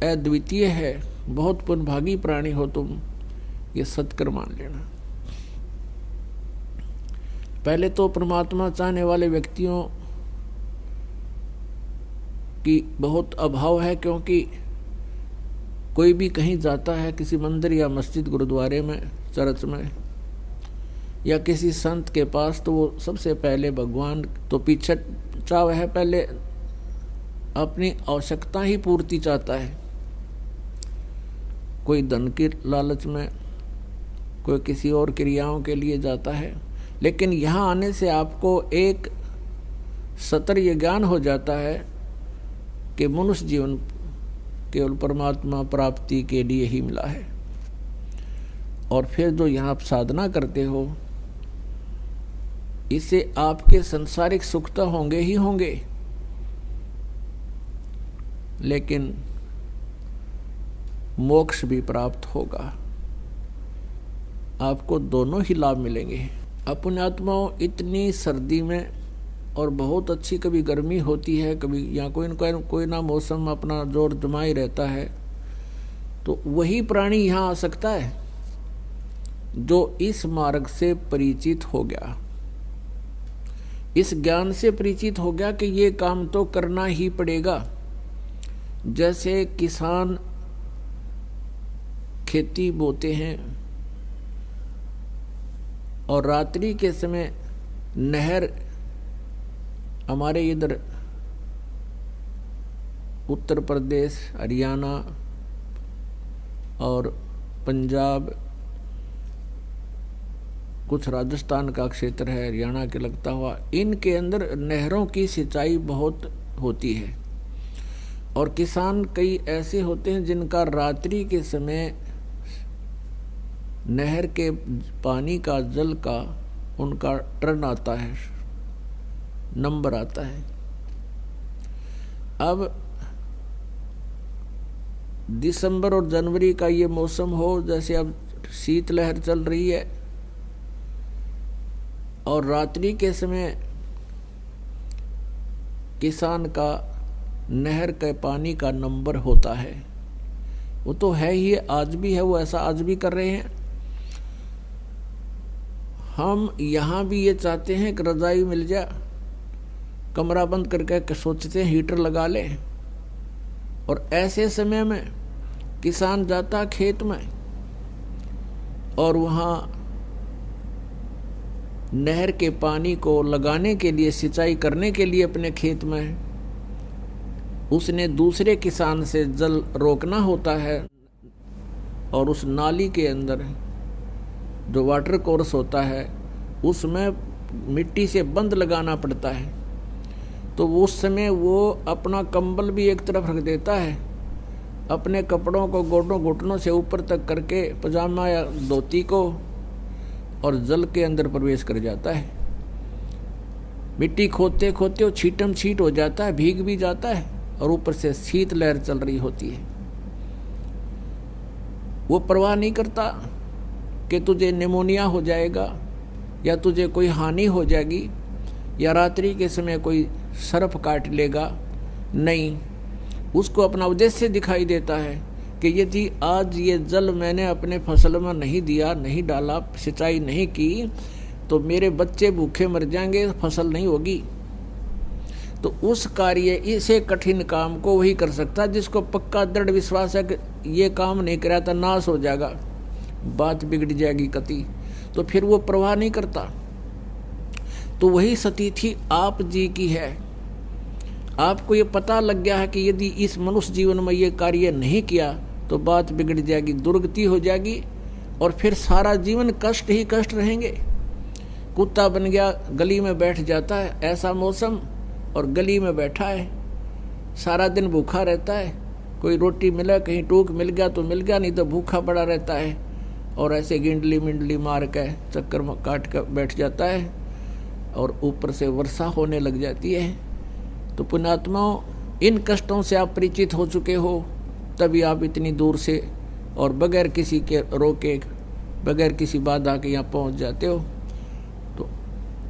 अद्वितीय है, बहुत पुण्यभागी प्राणी हो तुम, ये सत्कर मान लेना। पहले तो परमात्मा चाहने वाले व्यक्तियों की बहुत अभाव है, क्योंकि कोई भी कहीं जाता है किसी मंदिर या मस्जिद, गुरुद्वारे में, चर्च में या किसी संत के पास, तो वो सबसे पहले भगवान तो पीछे चाह है, पहले अपनी आवश्यकता ही पूर्ति चाहता है। कोई धन की लालच में, कोई किसी और क्रियाओं के लिए जाता है। लेकिन यहाँ आने से आपको एक सतर ये ज्ञान हो जाता है कि मनुष्य जीवन केवल परमात्मा प्राप्ति के लिए ही मिला है। और फिर जो यहाँ आप साधना करते हो, इससे आपके संसारिक सुख तो होंगे ही होंगे, लेकिन मोक्ष भी प्राप्त होगा। आपको दोनों ही लाभ मिलेंगे। अपने आत्माओं, इतनी सर्दी में, और बहुत अच्छी कभी गर्मी होती है, कभी यहाँ कोई ना मौसम अपना जोर जमाई रहता है, तो वही प्राणी यहाँ आ सकता है जो इस मार्ग से परिचित हो गया, इस ज्ञान से परिचित हो गया कि ये काम तो करना ही पड़ेगा। जैसे किसान खेती बोते हैं और रात्रि के समय नहर, हमारे इधर उत्तर प्रदेश, हरियाणा और पंजाब, कुछ राजस्थान का क्षेत्र है, हरियाणा के लगता हुआ, इनके अंदर नहरों की सिंचाई बहुत होती है। और किसान कई ऐसे होते हैं जिनका रात्रि के समय नहर के पानी का, जल का उनका टर्न आता है, नंबर आता है। अब दिसंबर और जनवरी का ये मौसम हो, जैसे अब शीतलहर चल रही है, और रात्रि के समय किसान का नहर के पानी का नंबर होता है। वो तो है ही, आज भी है, वो ऐसा आज भी कर रहे हैं। हम यहाँ भी ये चाहते हैं कि रजाई मिल जाए, कमरा बंद करके सोचते हैं हीटर लगा लें। और ऐसे समय में किसान जाता खेत में और वहाँ नहर के पानी को लगाने के लिए, सिंचाई करने के लिए अपने खेत में, उसने दूसरे किसान से जल रोकना होता है और उस नाली के अंदर जो वाटर कोर्स होता है उसमें मिट्टी से बंद लगाना पड़ता है। तो उस समय वो अपना कंबल भी एक तरफ रख देता है, अपने कपड़ों को गोडों घुटनों से ऊपर तक करके पजामा या धोती को, और जल के अंदर प्रवेश कर जाता है। मिट्टी खोदते खोदते वो छीटम छीट हो जाता है, भीग भी जाता है और ऊपर से शीत लहर चल रही होती है। वो परवाह नहीं करता कि तुझे निमोनिया हो जाएगा या तुझे कोई हानि हो जाएगी या रात्रि के समय कोई सर्प काट लेगा। नहीं, उसको अपना उद्देश्य दिखाई देता है कि यदि आज ये जल मैंने अपने फसल में नहीं दिया, नहीं डाला, सिंचाई नहीं की, तो मेरे बच्चे भूखे मर जाएंगे, फसल नहीं होगी। तो उस कार्य, इसे कठिन काम को वही कर सकता है जिसको पक्का दृढ़ विश्वास है कि ये काम नहीं करा तो नाश हो जाएगा, बात बिगड़ जाएगी कति। तो फिर वो परवाह नहीं करता। तो वही स्थिति आप जी की है। आपको ये पता लग गया है कि यदि इस मनुष्य जीवन में ये कार्य नहीं किया तो बात बिगड़ जाएगी, दुर्गति हो जाएगी और फिर सारा जीवन कष्ट ही कष्ट रहेंगे। कुत्ता बन गया, गली में बैठ जाता है, ऐसा मौसम, और गली में बैठा है, सारा दिन भूखा रहता है। कोई रोटी मिला, कहीं टूक मिल गया तो मिल गया, नहीं तो भूखा पड़ा रहता है और ऐसे गिंडली मिंडली मार के चक्कर काट कर बैठ जाता है और ऊपर से वर्षा होने लग जाती है। तो पुण्यात्माओं, इन कष्टों से आप परिचित हो चुके हो, तभी आप इतनी दूर से और बगैर किसी के रोके, बगैर किसी बाधा के यहाँ पहुँच जाते हो। तो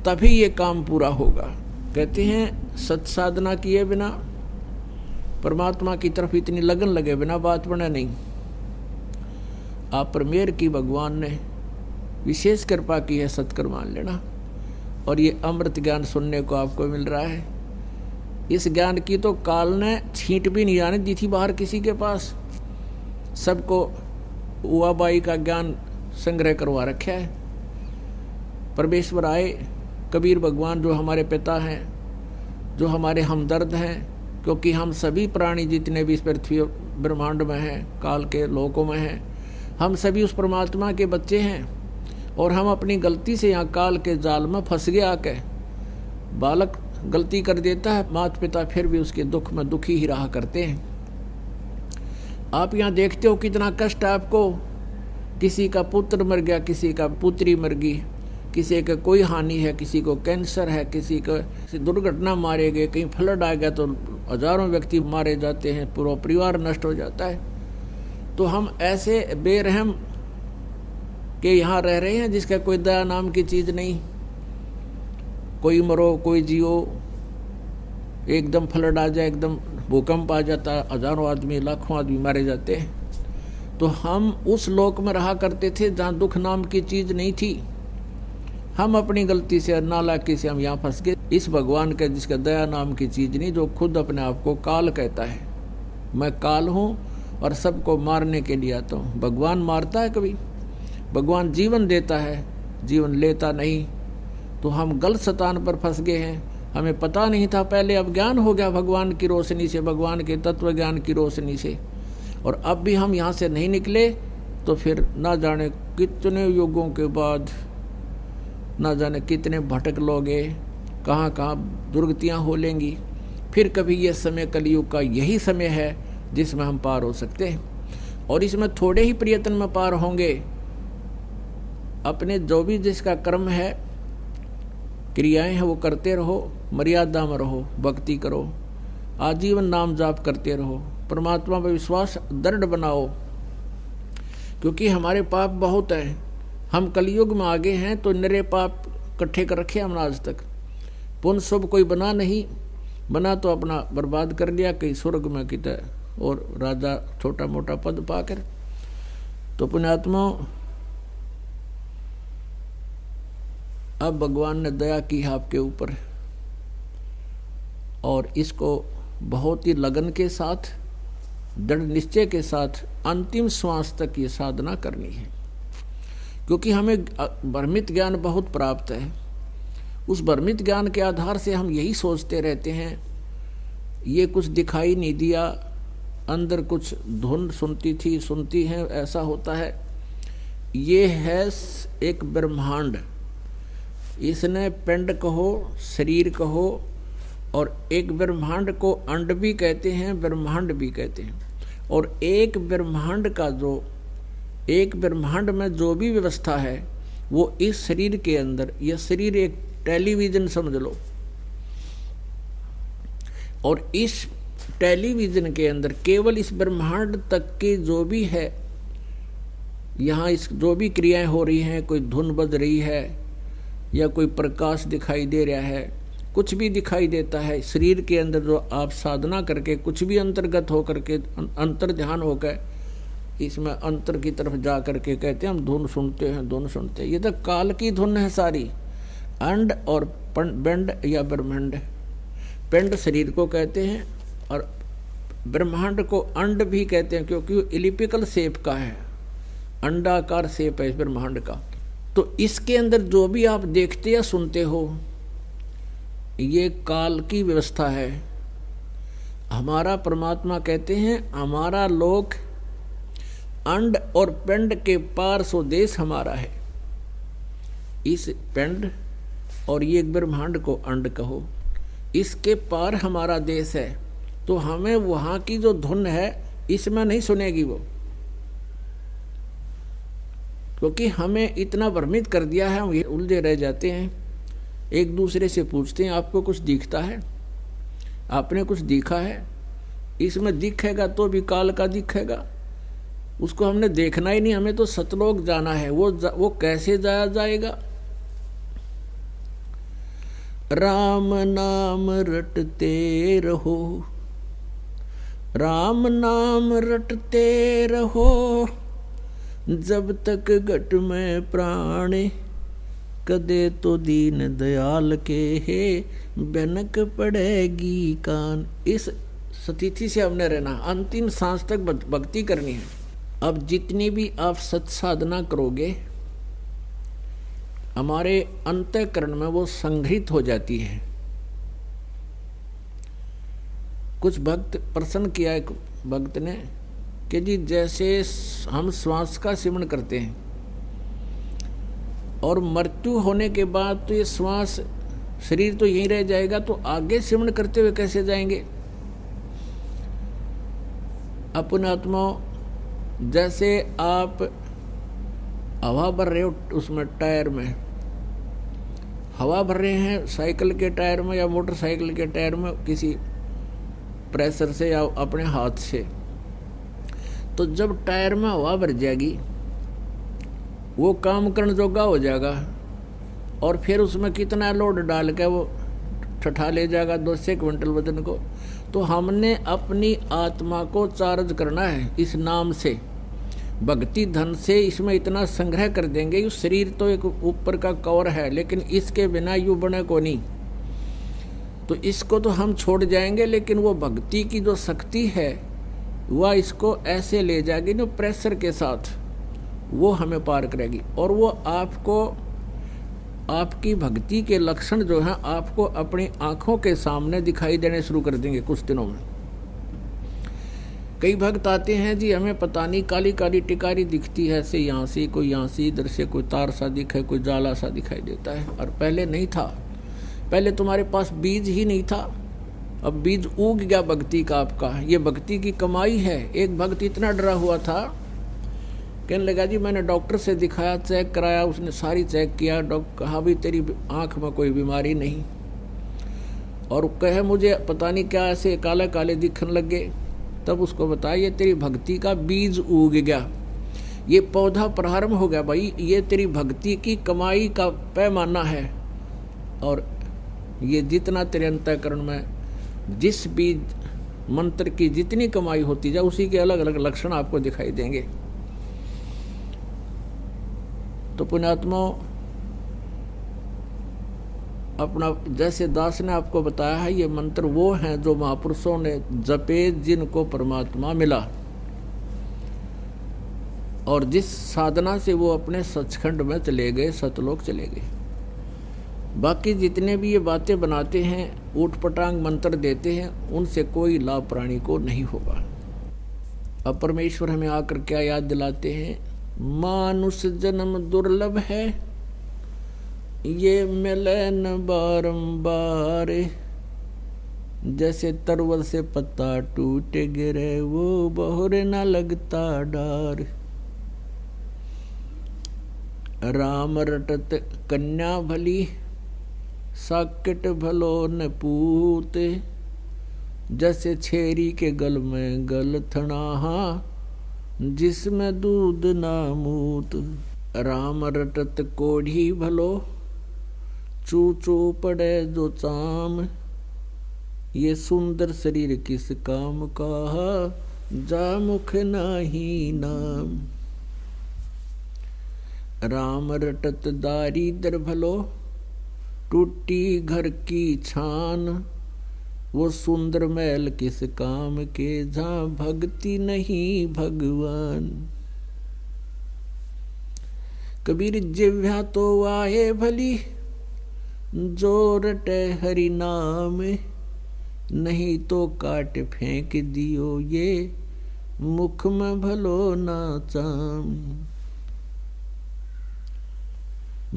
तभी ये काम पूरा होगा। कहते हैं सत्साधना किए बिना, परमात्मा की तरफ इतनी लगन लगे बिना बात बने नहीं। आप पर मेहर की भगवान ने विशेष कृपा की है, सत्कर मान लेना। और ये अमृत ज्ञान सुनने को आपको मिल रहा है। इस ज्ञान की तो काल ने छींट भी नहीं आने दी थी बाहर किसी के पास। सबको उआबाई का ज्ञान संग्रह करवा रखा है। परमेश्वर आए, कबीर भगवान जो हमारे पिता हैं, जो हमारे हमदर्द हैं, क्योंकि हम सभी प्राणी जितने भी इस पृथ्वी ब्रह्मांड में हैं, काल के लोकों में हैं, हम सभी उस परमात्मा के बच्चे हैं। और हम अपनी गलती से यहाँ काल के जाल में फंस गए आके। बालक गलती कर देता है, माता पिता फिर भी उसके दुख में दुखी ही रहा करते हैं। आप यहाँ देखते हो कितना कष्ट है आपको। किसी का पुत्र मर गया, किसी का पुत्री मर गई, किसी का कोई हानि है, किसी को कैंसर है, किसी को दुर्घटना मारे गए, कहीं फ्लड आ गया तो हजारों व्यक्ति मारे जाते हैं, पूरा परिवार नष्ट हो जाता है। तो हम ऐसे बेरहम के यहाँ रह रहे हैं जिसका कोई दया नाम की चीज़ नहीं। कोई मरो, कोई जियो, एकदम फ्लड आ जाए, एकदम भूकंप आ जाता है, हजारों आदमी, लाखों आदमी मारे जाते हैं। तो हम उस लोक में रहा करते थे जहाँ दुख नाम की चीज़ नहीं थी। हम अपनी गलती से, नालायकी से हम यहाँ फंस गए इस भगवान के जिसका दया नाम की चीज़ नहीं, जो खुद अपने आप को काल कहता है। मैं काल हूँ और सबको मारने के लिए आता हूँ। भगवान मारता है कभी? भगवान जीवन देता है, जीवन लेता नहीं। तो हम गलत स्थान पर फंस गए हैं। हमें पता नहीं था पहले, अब ज्ञान हो गया भगवान की रोशनी से, भगवान के तत्व ज्ञान की रोशनी से। और अब भी हम यहाँ से नहीं निकले तो फिर ना जाने कितने युगों के बाद, ना जाने कितने भटक लोगे, कहाँ कहाँ दुर्गतियाँ हो लेंगी। फिर कभी ये समय कलयुग का यही समय है जिसमें हम पार हो सकते हैं। और इसमें थोड़े ही प्रयत्न में पार होंगे। अपने जो भी जिसका कर्म है, क्रियाएं हैं, वो करते रहो, मर्यादा में रहो, भक्ति करो, आजीवन नाम जाप करते रहो, परमात्मा पर विश्वास दृढ़ बनाओ। क्योंकि हमारे पाप बहुत हैं। हम कलयुग में आगे हैं तो निरे पाप इकट्ठे कर रखे हमने आज तक। पुण्य शुभ कोई बना नहीं, बना तो अपना बर्बाद कर लिया, कहीं स्वर्ग में कितना और राजा छोटा मोटा पद पाकर। तो पुण्यात्मा, अब भगवान ने दया की है आपके ऊपर। और इसको बहुत ही लगन के साथ, दृढ़ निश्चय के साथ अंतिम श्वास तक ये साधना करनी है। क्योंकि हमें भ्रमित ज्ञान बहुत प्राप्त है। उस भ्रमित ज्ञान के आधार से हम यही सोचते रहते हैं, ये कुछ दिखाई नहीं दिया, अंदर कुछ धुन सुनती हैं, ऐसा होता है। ये है एक ब्रह्मांड, इसने पिंड कहो, शरीर कहो, और एक ब्रह्मांड को अंड भी कहते हैं, ब्रह्मांड भी कहते हैं। और एक ब्रह्मांड में जो भी व्यवस्था है वो इस शरीर के अंदर, यह शरीर एक टेलीविज़न समझ लो, और इस टेलीविज़न के अंदर केवल इस ब्रह्मांड तक की जो भी है, यहाँ इस जो भी क्रियाएं हो रही हैं, कोई धुन बज रही है या कोई प्रकाश दिखाई दे रहा है, कुछ भी दिखाई देता है शरीर के अंदर, जो आप साधना करके कुछ भी अंतर्गत हो करके, अंतर ध्यान होकर इसमें अंतर की तरफ जा करके कहते हैं हम धुन सुनते हैं। ये तो काल की धुन है सारी। अंड और पिंड या ब्रह्मांड, पिंड शरीर को कहते हैं और ब्रह्मांड को अंड भी कहते हैं, क्योंकि इलिप्टिकल शेप का है, अंडाकार शेप है इस ब्रह्मांड का। तो इसके अंदर जो भी आप देखते या सुनते हो, ये काल की व्यवस्था है। हमारा परमात्मा कहते हैं हमारा लोक अंड और पिंड के पार स्वदेश हमारा है। इस पिंड और ये ब्रह्मांड को अंड कहो, इसके पार हमारा देश है। तो हमें वहाँ की जो धुन है इसमें नहीं सुनेगी वो, क्योंकि हमें इतना भ्रमित कर दिया है, हम उलझे रह जाते हैं। एक दूसरे से पूछते हैं आपको कुछ दिखता है, आपने कुछ दिखा है? इसमें दिखेगा तो भी काल का दिखेगा, उसको हमने देखना ही नहीं, हमें तो सतलोक जाना है। वो कैसे जाया जाएगा? राम नाम रटते रहो, राम नाम रटते रहो, जब तक घट में प्राण, कदे तो दीन दयाल के है, बनक पड़ेगी कान। इस स्थिति से हमने रहना, अंतिम सांस तक भक्ति करनी है। अब जितनी भी आप सत साधना करोगे, हमारे अंतःकरण में वो संग्रहित हो जाती है। कुछ भक्त प्रश्न किया, एक भक्त ने कि जी जैसे हम श्वास का सिमरण करते हैं और मृत्यु होने के बाद तो ये श्वास, शरीर तो यहीं रह जाएगा, तो आगे सिमरण करते हुए कैसे जाएंगे? अपने आत्मा, जैसे आप हवा भर रहे हो, उसमें टायर में हवा भर रहे हैं, साइकिल के टायर में या मोटरसाइकिल के टायर में, किसी प्रेशर से या अपने हाथ से, तो जब टायर में हवा भर जाएगी वो काम करने जोगा हो जाएगा, और फिर उसमें कितना लोड डाल के वो ठठा ले जाएगा 200 क्विंटल वजन को। तो हमने अपनी आत्मा को चार्ज करना है इस नाम से, भक्ति धन से। इसमें इतना संग्रह कर देंगे, ये शरीर तो एक ऊपर का कवर है, लेकिन इसके बिना यूं बने को नहीं, तो इसको तो हम छोड़ जाएंगे। लेकिन वो भक्ति की जो शक्ति है वह इसको ऐसे ले जाएगी ना, प्रेशर के साथ वो हमें पार करेगी। और वो आपको, आपकी भक्ति के लक्षण जो हैं आपको अपनी आंखों के सामने दिखाई देने शुरू कर देंगे कुछ दिनों में। कई भक्त आते हैं जी हमें पता नहीं काली काली टिकारी दिखती है, ऐसे यहाँ से कोई, यहाँ से इधर से कोई तार सा दिखे, कोई जाला सा दिखाई देता है, और पहले नहीं था, पहले तुम्हारे पास बीज ही नहीं था, अब बीज उग गया भक्ति का आपका। ये भक्ति की कमाई है। एक भक्त इतना डरा हुआ था, कहने लगा जी मैंने डॉक्टर से दिखाया, चेक कराया, उसने सारी चेक किया, डॉक्टर कहा भी तेरी आँख में कोई बीमारी नहीं, और कहे मुझे पता नहीं क्या ऐसे काले काले दिखने लगे। तब उसको बताया ये तेरी भक्ति का बीज उग गया, ये पौधा प्रारंभ हो गया भाई, ये तेरी भक्ति की कमाई का पैमाना है। और ये जितना तेरे अंतःकरण में जिस बीज मंत्र की जितनी कमाई होती जाए, उसी के अलग अलग लक्षण आपको दिखाई देंगे। तो पुण्यात्मा, अपना, जैसे दास ने आपको बताया है, ये मंत्र वो हैं जो महापुरुषों ने जपे, जिनको परमात्मा मिला, और जिस साधना से वो अपने सचखंड में चले गए, सतलोक चले गए। बाकी जितने भी ये बातें बनाते हैं, ऊट पटांग मंत्र देते हैं, उनसे कोई लाभ प्राणी को नहीं होगा। अब परमेश्वर हमें आकर क्या याद दिलाते हैं, मानुष जन्म दुर्लभ है, ये मिले न बारंबार, जैसे तरवल से पत्ता टूट गिरे, वो बहुरे न लगता डार। राम रटत कन्या भली, साकेट भलो न पूत, जैसे छेरी के गल में गल थनाहा, जिसमें दूध ना मूत। राम रटत कोढ़ी भलो, चू चू पड़े जो चाम, ये सुंदर शरीर किस काम का, जा मुख नाही नाम। राम रटत दारिद्र भलो, टूटी घर की छान, वो सुंदर महल किस काम के, जहाँ भक्ति नहीं भगवान। कबीर जिह्वा तो आए भली, जो रटे हरि नाम, नहीं तो काट फेंक दियो ये, मुख में भलो ना चाम।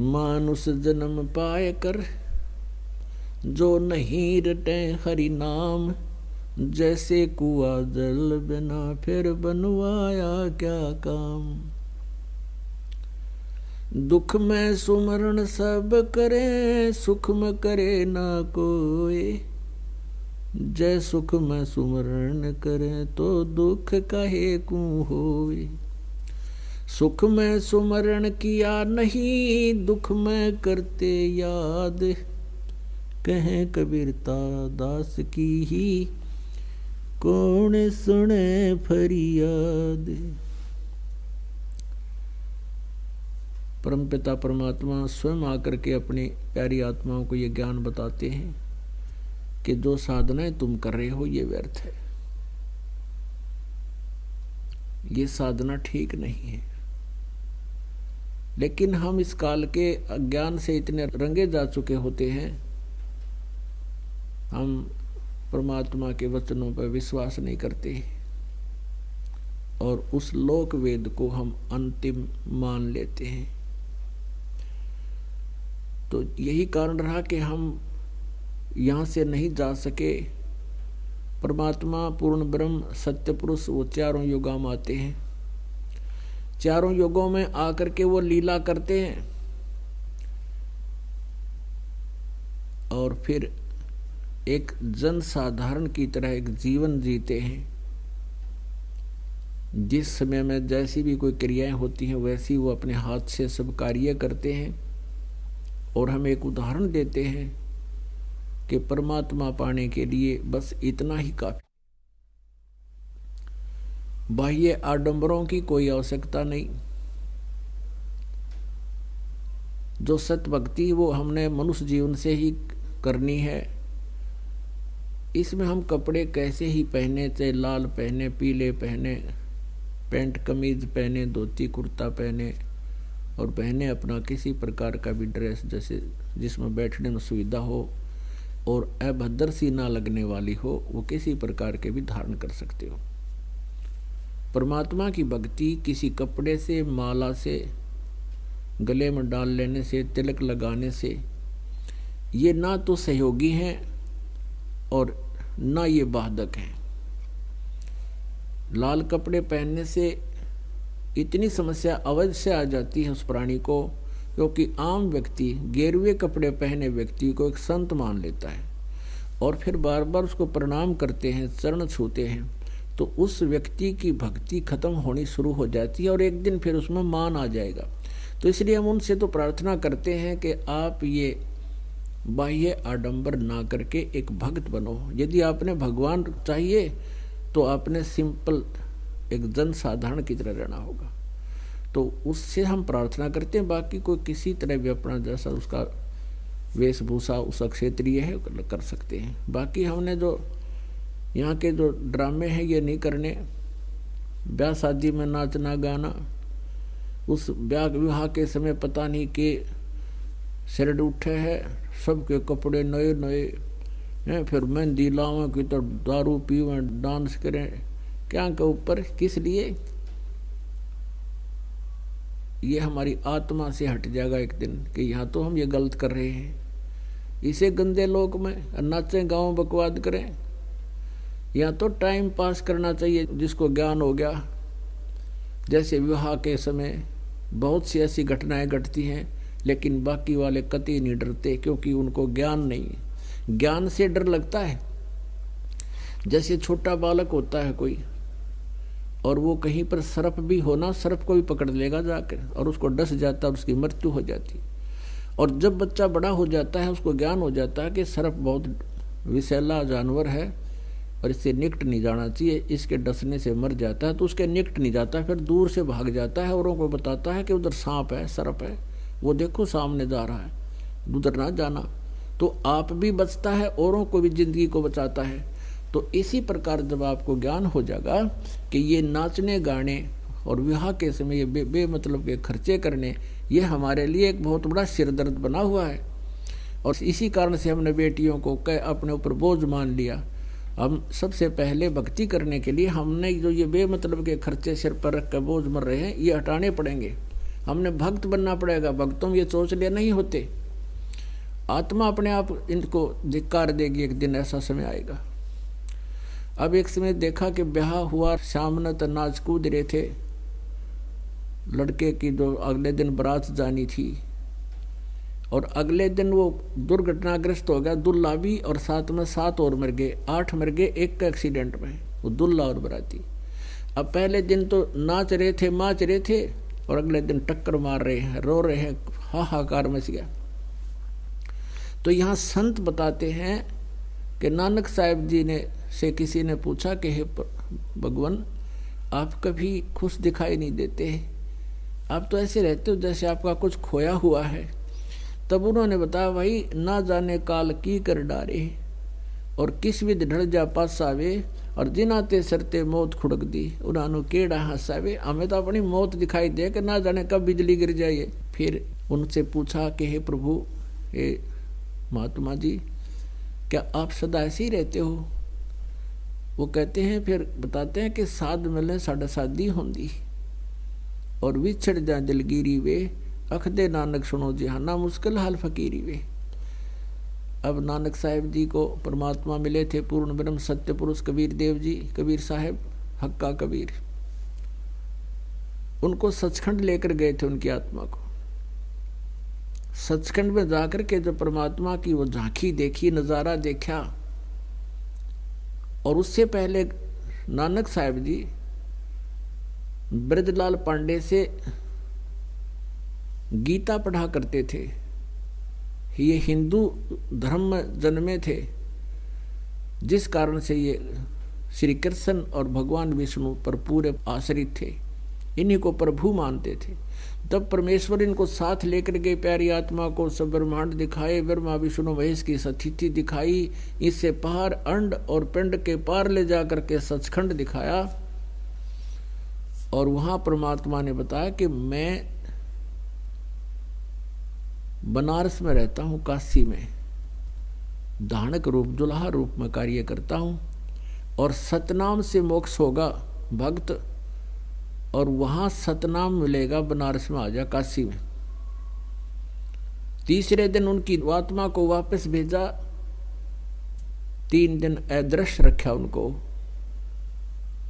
मानुष जन्म पाए कर, जो नहीं रटे हरि नाम, जैसे कुआ जल बिना फिर बनवाया क्या काम। दुख में सुमरण सब करे, सुख में करे ना कोई, जय सुख में सुमरण करे, तो दुख काहे को होए। सुख में सुमरण किया नहीं, दुख में करते याद, कहें कबीरता दास की ही, कौन सुने फरियाद। परमपिता परमात्मा स्वयं आकर के अपनी प्यारी आत्माओं को ये ज्ञान बताते हैं कि जो साधनाएं तुम कर रहे हो ये व्यर्थ है, ये साधना ठीक नहीं है। लेकिन हम इस काल के अज्ञान से इतने रंगे जा चुके होते हैं, हम परमात्मा के वचनों पर विश्वास नहीं करते और उस लोक वेद को हम अंतिम मान लेते हैं। तो यही कारण रहा कि हम यहाँ से नहीं जा सके। परमात्मा पूर्ण ब्रह्म सत्य पुरुष वो चारों युगों में आते हैं, चारों युगों में आकर के वो लीला करते हैं और फिर एक जन साधारण की तरह एक जीवन जीते हैं। जिस समय में जैसी भी कोई क्रियाएं होती हैं वैसी वो अपने हाथ से सब कार्य करते हैं और हम एक उदाहरण देते हैं कि परमात्मा पाने के लिए बस इतना ही काफी, बाह्य आडंबरों की कोई आवश्यकता नहीं। जो सत भक्ति वो हमने मनुष्य जीवन से ही करनी है। इसमें हम कपड़े कैसे ही पहने, चाहे लाल पहने, पीले पहने, पैंट कमीज पहने, धोती कुर्ता पहने और पहने अपना किसी प्रकार का भी ड्रेस जैसे जिसमें बैठने में सुविधा हो और अभद्र सी ना लगने वाली हो, वो किसी प्रकार के भी धारण कर सकते हो। परमात्मा की भक्ति किसी कपड़े से, माला से, गले में डाल लेने से, तिलक लगाने से ये ना तो सहयोगी हैं और ना ये बाधक हैं। लाल कपड़े पहनने से इतनी समस्या अवश्य आ जाती है उस प्राणी को, क्योंकि आम व्यक्ति गेरुए कपड़े पहने व्यक्ति को एक संत मान लेता है और फिर बार बार उसको प्रणाम करते हैं, चरण छूते हैं, तो उस व्यक्ति की भक्ति खत्म होनी शुरू हो जाती है और एक दिन फिर उसमें मान आ जाएगा। तो इसलिए हम उनसे तो प्रार्थना करते हैं कि आप ये बाह्य आडंबर ना करके एक भक्त बनो। यदि आपने भगवान चाहिए तो आपने सिंपल एक जन साधारण की तरह रहना होगा। तो उससे हम प्रार्थना करते हैं। बाकी कोई किसी तरह भी अपना जैसा उसका वेशभूषा उसका क्षेत्रीय है कर सकते हैं। बाकी हमने जो यहाँ के जो ड्रामे हैं ये नहीं करने। ब्याह शादी में नाचना गाना, उस ब्याह विवाह के समय पता नहीं के सिर उठे है, सबके कपड़े नए नए हैं, फिर मेहंदी लावें कि तो दारू पीवें डांस करें क्या के ऊपर, किस लिए? ये हमारी आत्मा से हट जाएगा एक दिन कि यहाँ तो हम ये गलत कर रहे हैं। इसे गंदे लोक में नाचें गाँव बकवाद करें, यहाँ तो टाइम पास करना चाहिए जिसको ज्ञान हो गया। जैसे विवाह के समय बहुत सी ऐसी घटनाएं घटती हैं, लेकिन बाकी वाले कतई नहीं डरते क्योंकि उनको ज्ञान नहीं है। ज्ञान से डर लगता है। जैसे छोटा बालक होता है कोई, और वो कहीं पर सर्प भी होना, सर्प को भी पकड़ लेगा जाकर और उसको डस जाता है, उसकी मृत्यु हो जाती। और जब बच्चा बड़ा हो जाता है उसको ज्ञान हो जाता है कि सर्प बहुत विषैला जानवर है और इससे निकट नहीं जाना चाहिए, इसके डसने से मर जाता है, तो उसके निकट नहीं जाता, फिर दूर से भाग जाता है, औरों को बताता है कि उधर सांप है, सर्प है, वो देखो सामने जा रहा है, उधर ना जाना। तो आप भी बचता है, औरों को भी जिंदगी को बचाता है। तो इसी प्रकार जब आपको ज्ञान हो जाएगा कि ये नाचने गाने और विवाह के समय ये बेमतलब के खर्चे करने, ये हमारे लिए एक बहुत बड़ा सिरदर्द बना हुआ है। और इसी कारण से हमने बेटियों को अपने ऊपर बोझ मान लिया। हम सबसे पहले भक्ति करने के लिए हमने जो ये बेमतलब के खर्चे सिर पर रख कर बोझ मर रहे हैं, ये हटाने पड़ेंगे। हमने भक्त बनना पड़ेगा। भक्तों में ये सोच ले नहीं होते, आत्मा अपने आप इनको धिक्कार देगी, एक दिन ऐसा समय आएगा। अब एक समय देखा कि ब्याह हुआ, शामनत नाच कूद रहे थे, लड़के की जो अगले दिन बारात जानी थी, और अगले दिन वो दुर्घटनाग्रस्त हो गया, दुल्हा भी और साथ में 7 और मर गए, 8 मर गए एक का एक्सीडेंट में, वो दुल्हा और बराती। अब पहले दिन तो नाच रहे थे, माच रहे थे, और अगले दिन टक्कर मार रहे हैं, रो रहे हैं, हाहाकार मच गया। तो यहाँ संत बताते हैं कि नानक साहब जी ने से किसी ने पूछा कि हे भगवान, आप कभी खुश दिखाई नहीं देते, आप तो ऐसे रहते हो जैसे आपका कुछ खोया हुआ है। तब उन्होंने बताया, भाई ना जाने काल की कर डारे, और किस विध ढल जा पासावे, और जिनाते सरते मौत खुड़क दी, उन्होंने केड़ा हंसावे। हमें तो अपनी मौत दिखाई दे कि ना जाने कब बिजली गिर जाए। फिर उनसे पूछा कि हे प्रभु, हे महात्मा जी, क्या आप सदा ऐसे ही रहते हो? वो कहते हैं, फिर बताते हैं कि साध मिले साढ़े शादी होंगी, और विछड़ जा दिलगिरी वे, अखदे नानक सुनो जिहाना मुश्किल हाल फकीरी वे। अब नानक साहब जी को परमात्मा मिले थे, पूर्ण ब्रह्म सत्य पुरुष कबीर देव जी, कबीर साहब हक्का कबीर, उनको सचखंड लेकर गए थे उनकी आत्मा को। सचखंड में जाकर के जो परमात्मा की वो झांकी देखी, नजारा देखा, और उससे पहले नानक साहब जी ब्रजलाल पांडे से गीता पढ़ा करते थे। ये हिंदू धर्म में जन्मे थे, जिस कारण से ये श्री कृष्ण और भगवान विष्णु पर पूरे आश्रित थे, इन्हीं को प्रभु मानते थे। तब परमेश्वर इनको साथ लेकर गए, प्यारी आत्मा को सब ब्रह्मांड दिखाए, ब्रह्मा विष्णु महेश की स्थिति दिखाई, इससे पार अंड और पिंड के पार ले जाकर के सचखंड दिखाया। और वहां परमात्मा ने बताया कि मैं बनारस में रहता हूँ, काशी में धानक रूप दुल्हा रूप में कार्य करता हूँ, और सतनाम से मोक्ष होगा भक्त, और वहां सतनाम मिलेगा, बनारस में आ जा, काशी में। तीसरे दिन उनकी आत्मा को वापस भेजा, 3 दिन अदृश्य रखा उनको,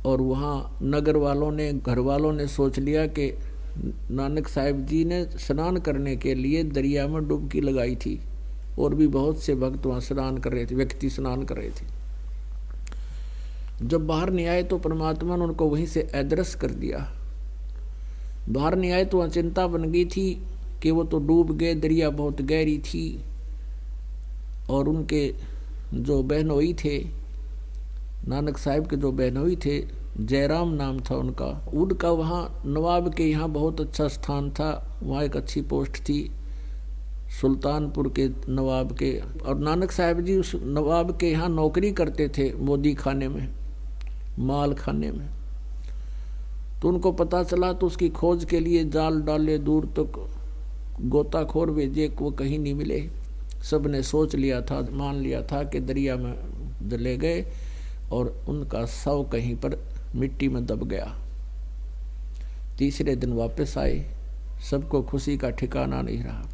और वहां नगर वालों ने, घर वालों ने सोच लिया कि नानक साहब जी ने स्नान करने के लिए दरिया में डुबकी लगाई थी, और भी बहुत से भक्त वहां स्नान कर रहे थे, व्यक्ति स्नान कर रहे थे। जब बाहर नहीं आए तो परमात्मा ने उनको वहीं से अदृश्य कर दिया। बाहर नहीं आए तो वहां चिंता बन गई थी कि वो तो डूब गए, दरिया बहुत गहरी थी। और उनके जो बहनोई थे, नानक साहब के जो बहनोई थे, जयराम नाम था उनका, उनका वहाँ नवाब के यहाँ बहुत अच्छा स्थान था, वहाँ एक अच्छी पोस्ट थी, सुल्तानपुर के नवाब के, और नानक साहब जी उस नवाब के यहाँ नौकरी करते थे, मोदी खाने में, माल खाने में। तो उनको पता चला तो उसकी खोज के लिए जाल डाले, दूर तक गोताखोर भेजे, वो कहीं नहीं मिले। सब ने सोच लिया था, मान लिया था कि दरिया में चले गए और उनका शव कहीं पर मिट्टी में दब गया। तीसरे दिन वापस आए, सबको खुशी का ठिकाना नहीं रहा।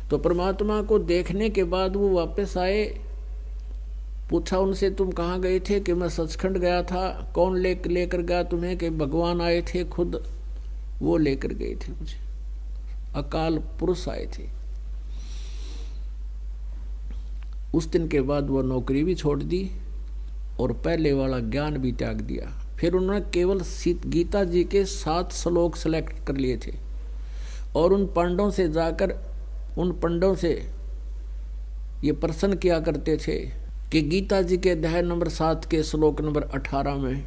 तो परमात्मा को देखने के बाद वो वापस आए, पूछा उनसे तुम कहाँ गए थे? कि मैं सचखंड गया था। कौन लेकर गया तुम्हें? कि भगवान आए थे खुद, वो लेकर गए थे मुझे, अकाल पुरुष आए थे। उस दिन के बाद वो नौकरी भी छोड़ दी और पहले वाला ज्ञान भी त्याग दिया। फिर उन्होंने केवल गीता जी के 7 श्लोक सेलेक्ट कर लिए थे और उन पंडों से जाकर, उन पंडों से ये प्रश्न किया करते थे कि गीता जी के अध्याय नंबर 7 के श्लोक नंबर 18 में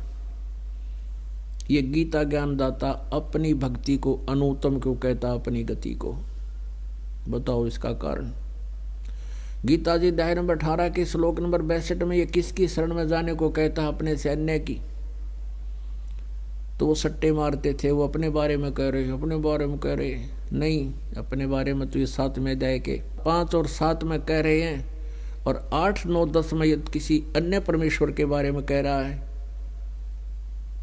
ये गीता ज्ञानदाता अपनी भक्ति को अनुत्तम क्यों कहता, अपनी गति को? बताओ इसका कारण। गीता जी अध्याय नंबर 18 के श्लोक नंबर 62 में ये किसकी शरण में जाने को कहता, अपने सैन्य की? तो वो सट्टे मारते थे, वो अपने बारे में कह रहे, अपने बारे में कह रहे। नहीं, अपने बारे में तो ये 7 में अध्याय के 5 और 7 में कह रहे हैं, और 8, 9, 10 में ये किसी अन्य परमेश्वर के बारे में कह रहा है।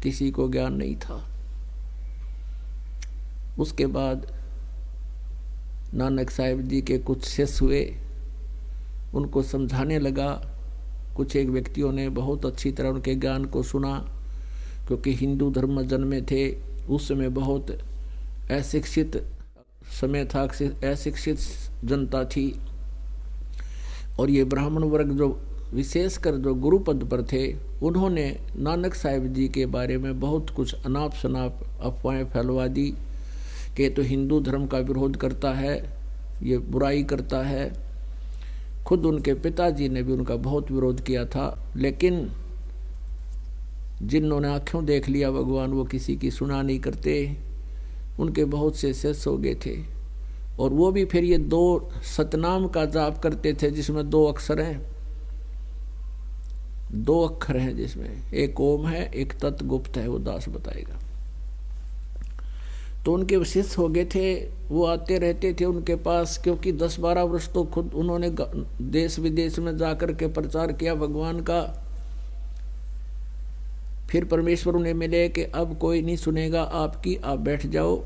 किसी को ज्ञान नहीं था। उसके बाद नानक साहिब जी के कुछ शिष्य हुए, उनको समझाने लगा। कुछ एक व्यक्तियों ने बहुत अच्छी तरह उनके ज्ञान को सुना, क्योंकि हिंदू धर्म में जन्मे थे। उस समय बहुत अशिक्षित समय था, अशिक्षित जनता थी, और ये ब्राह्मण वर्ग जो विशेषकर जो गुरु पद पर थे, उन्होंने नानक साहिब जी के बारे में बहुत कुछ अनाप शनाप अफवाहें फैलवा दी कि तो हिंदू धर्म का विरोध करता है, ये बुराई करता है। खुद उनके पिताजी ने भी उनका बहुत विरोध किया था, लेकिन जिन्होंने आँखों देख लिया भगवान, वो किसी की सुना नहीं करते। उनके बहुत से शिष्य हो गए थे, और वो भी फिर ये 2 सतनाम का जाप करते थे, जिसमें 2 अक्षर हैं, 2 अक्षर हैं, जिसमें एक ओम है, एक तत् गुप्त है, वो दास बताएगा। तो उनके शिष्य हो गए थे, वो आते रहते थे उनके पास, क्योंकि 10-12 वर्ष तो खुद उन्होंने देश विदेश में जाकर के प्रचार किया भगवान का। फिर परमेश्वर उन्हें मिले कि अब कोई नहीं सुनेगा आपकी, आप बैठ जाओ,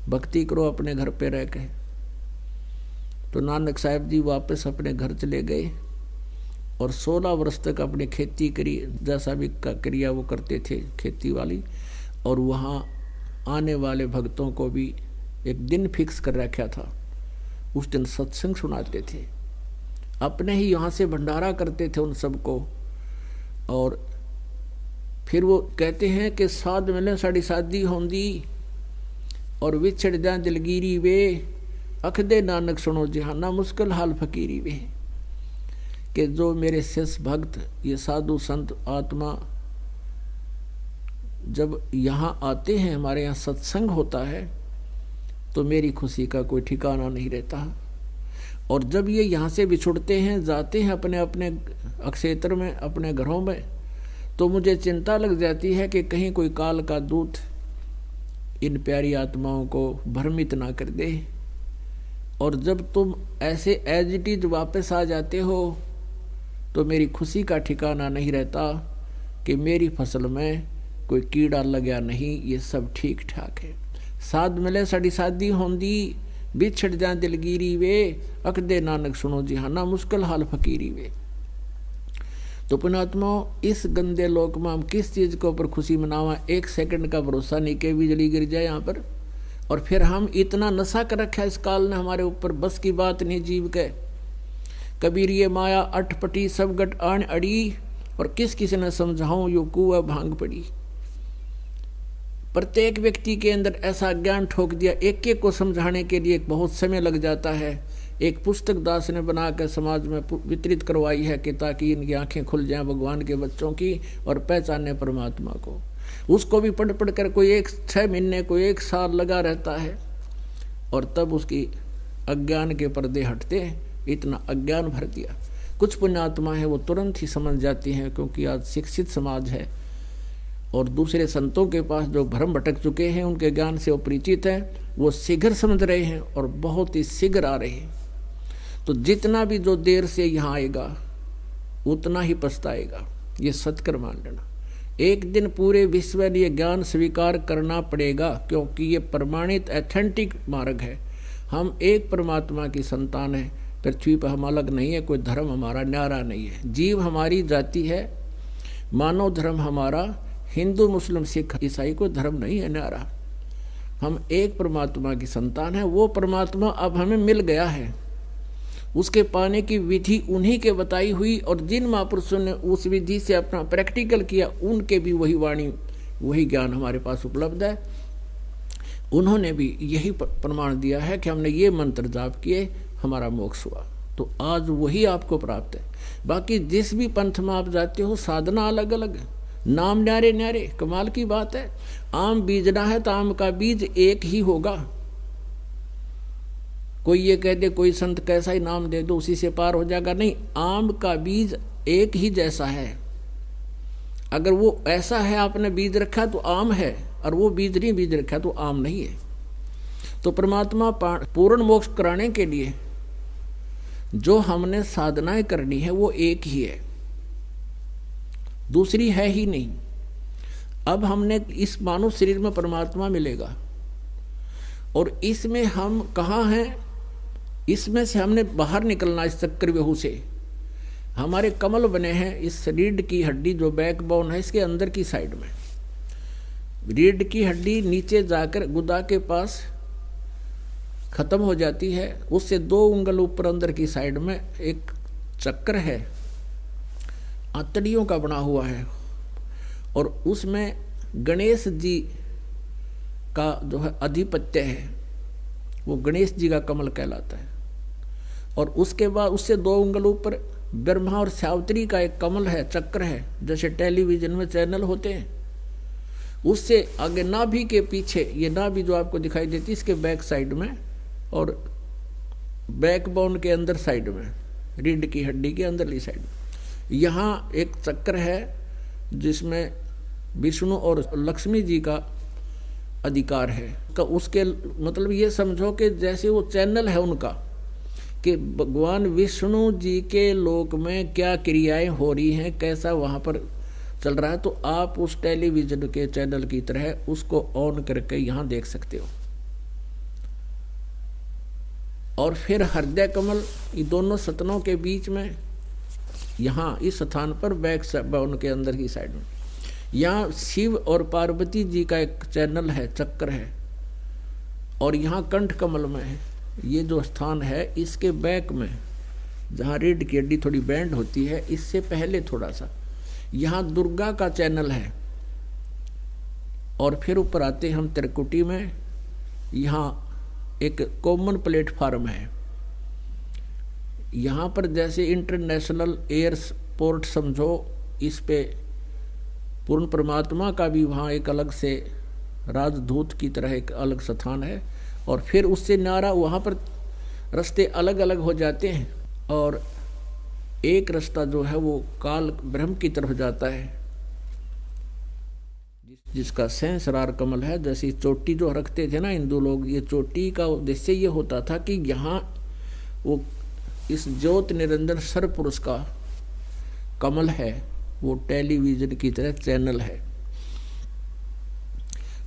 भक्ति करो अपने घर पे रह के। तो नानक साहब जी वापस अपने घर चले गए और 16 वर्ष तक अपनी खेती करी, जैसा भी क्रिया वो करते थे खेती वाली। और वहाँ आने वाले भक्तों को भी एक दिन फिक्स कर रखा था, उस दिन सत्संग सुनाते थे, अपने ही यहाँ से भंडारा करते थे उन सबको। और फिर वो कहते हैं कि साध मिले साड़ी शादी होंदी और विछड़ जा दिलगिरी वे, अखदे नानक सुनो जहाना मुश्किल हाल फकीरी वे। कि जो मेरे शिष्य भक्त, ये साधु संत आत्मा जब यहाँ आते हैं, हमारे यहाँ सत्संग होता है, तो मेरी खुशी का कोई ठिकाना नहीं रहता। और जब ये यहाँ से बिछुड़ते हैं, जाते हैं अपने अपने क्षेत्र में, अपने घरों में, तो मुझे चिंता लग जाती है कि कहीं कोई काल का दूत इन प्यारी आत्माओं को भ्रमित ना कर दे। और जब तुम ऐसे एज इट इज वापस आ जाते हो, तो मेरी खुशी का ठिकाना नहीं रहता कि मेरी फसल में कोई कीड़ा लगा नहीं, ये सब ठीक ठाक है। साध मिले साड़ी शादी होंदी, बिछड़ जा दिलगिरी वे, अकदे नानक सुनो जिहाना मुश्किल हाल फकीरी वे। तो पुणात्माओं, इस गंदे लोक में हम किस चीज़ के ऊपर खुशी मनावा? 1 सेकंड का भरोसा नहीं कि बिजली गिर जाए यहाँ पर। और फिर हम इतना नशा कर रखा है इस काल ने हमारे ऊपर, बस की बात नहीं जीव के। कबीर ये माया अटपटी सब गट आन अड़ी, और किस किसी ने समझाऊं यो कुआ भांग पड़ी। प्रत्येक व्यक्ति के अंदर ऐसा ज्ञान ठोक दिया, एक एक को समझाने के लिए बहुत समय लग जाता है। एक पुस्तक दास ने बनाकर समाज में वितरित करवाई है कि ताकि इनकी आंखें खुल जाएं भगवान के बच्चों की और पहचाने परमात्मा को। उसको भी पढ़ पढ़ कर कोई 6 महीने कोई 1 साल लगा रहता है, और तब उसकी अज्ञान के पर्दे हटते हैं, इतना अज्ञान भर दिया। कुछ पुण्यात्मा है वो तुरंत ही समझ जाती हैं, क्योंकि आज शिक्षित समाज है और दूसरे संतों के पास जो भ्रम भटक चुके हैं उनके ज्ञान से वो परिचित हैं, वो शीघ्र समझ रहे हैं और बहुत ही शीघ्र आ रहे हैं। तो जितना भी जो देर से यहाँ आएगा उतना ही पछताएगा, ये सत्कर मान लेना। एक दिन पूरे विश्व में ये ज्ञान स्वीकार करना पड़ेगा, क्योंकि ये प्रमाणित एथेंटिक मार्ग है। हम एक परमात्मा की संतान है, पृथ्वी पर हम अलग नहीं है, कोई धर्म हमारा न्यारा नहीं है। जीव हमारी जाति है, मानव धर्म हमारा हिंदू मुस्लिम सिख ईसाई कोई धर्म नहीं है न्यारा। हम एक परमात्मा की संतान है। वो परमात्मा अब हमें मिल गया है, उसके पाने की विधि उन्हीं के बताई हुई, और जिन महापुरुषों ने उस विधि से अपना प्रैक्टिकल किया उनके भी वही वाणी वही ज्ञान हमारे पास उपलब्ध है। उन्होंने भी यही प्रमाण दिया है कि हमने ये मंत्र जाप किए हमारा मोक्ष हुआ। तो आज वही आपको प्राप्त है। बाकी जिस भी पंथ में आप जाते हो साधना अलग अलग है, नाम न्यारे न्यारे, कमाल की बात है। आम बीजना है तो आम का बीज एक ही होगा। कोई ये कह दे कोई संत कैसा ही नाम दे दो उसी से पार हो जाएगा, नहीं, आम का बीज एक ही जैसा है। अगर वो ऐसा है आपने बीज रखा तो आम है, और वो बीज नहीं बीज रखा तो आम नहीं है। तो परमात्मा पूर्ण मोक्ष कराने के लिए जो हमने साधनाएं करनी है वो एक ही है, दूसरी है ही नहीं। अब हमने इस मानव शरीर में परमात्मा मिलेगा, और इसमें हम कहाँ हैं, इसमें से हमने बाहर निकलना इस चक्रव्यूह से। हमारे कमल बने हैं इस रीढ़ की हड्डी जो बैकबोन है इसके अंदर की साइड में। रीढ़ की हड्डी नीचे जाकर गुदा के पास खत्म हो जाती है, उससे 2 उंगल ऊपर अंदर की साइड में एक चक्र है, आंतड़ियों का बना हुआ है, और उसमें गणेश जी का जो है अधिपत्य है, वो गणेश जी का कमल कहलाता है। और उसके बाद उससे 2 उंगल ऊपर ब्रह्मा और सावित्री का एक कमल है, चक्र है, जैसे टेलीविजन में चैनल होते हैं। उससे आगे नाभि के पीछे, ये नाभि जो आपको दिखाई देती है इसके बैक साइड में और बैकबोन के अंदर साइड में, रीढ़ की हड्डी के अंदरली साइड में, यहाँ एक चक्र है जिसमें विष्णु और लक्ष्मी जी का अधिकार है। का उसके मतलब ये समझो कि जैसे वो चैनल है उनका, कि भगवान विष्णु जी के लोक में क्या क्रियाएं हो रही हैं, कैसा वहाँ पर चल रहा है, तो आप उस टेलीविजन के चैनल की तरह उसको ऑन करके यहाँ देख सकते हो। और फिर हृदय कमल, ये दोनों सतनों के बीच में, यहाँ इस स्थान पर बैक बोन के अंदर की साइड में, यहाँ शिव और पार्वती जी का एक चैनल है, चक्र है। और यहाँ कंठ कमल में है, ये जो स्थान है इसके बैक में जहाँ रीढ़ की हड्डी थोड़ी बैंड होती है, इससे पहले थोड़ा सा यहाँ दुर्गा का चैनल है। और फिर ऊपर आते हम त्रिकुटी में, यहाँ एक कॉमन प्लेटफार्म है। यहाँ पर जैसे इंटरनेशनल एयरपोर्ट समझो, इस पे पूर्ण परमात्मा का भी वहाँ एक अलग से राजदूत की तरह एक अलग स्थान है। और फिर उससे न्यारा वहाँ पर रास्ते अलग अलग हो जाते हैं, और एक रास्ता जो है वो काल ब्रह्म की तरफ जाता है, जिसका सहस्रार कमल है। जैसे चोटी जो रखते थे ना हिंदू लोग, ये चोटी का उद्देश्य ये होता था कि यहाँ वो इस ज्योत निरंजन सर्वपुरुष का कमल है, वो टेलीविजन की तरह चैनल है।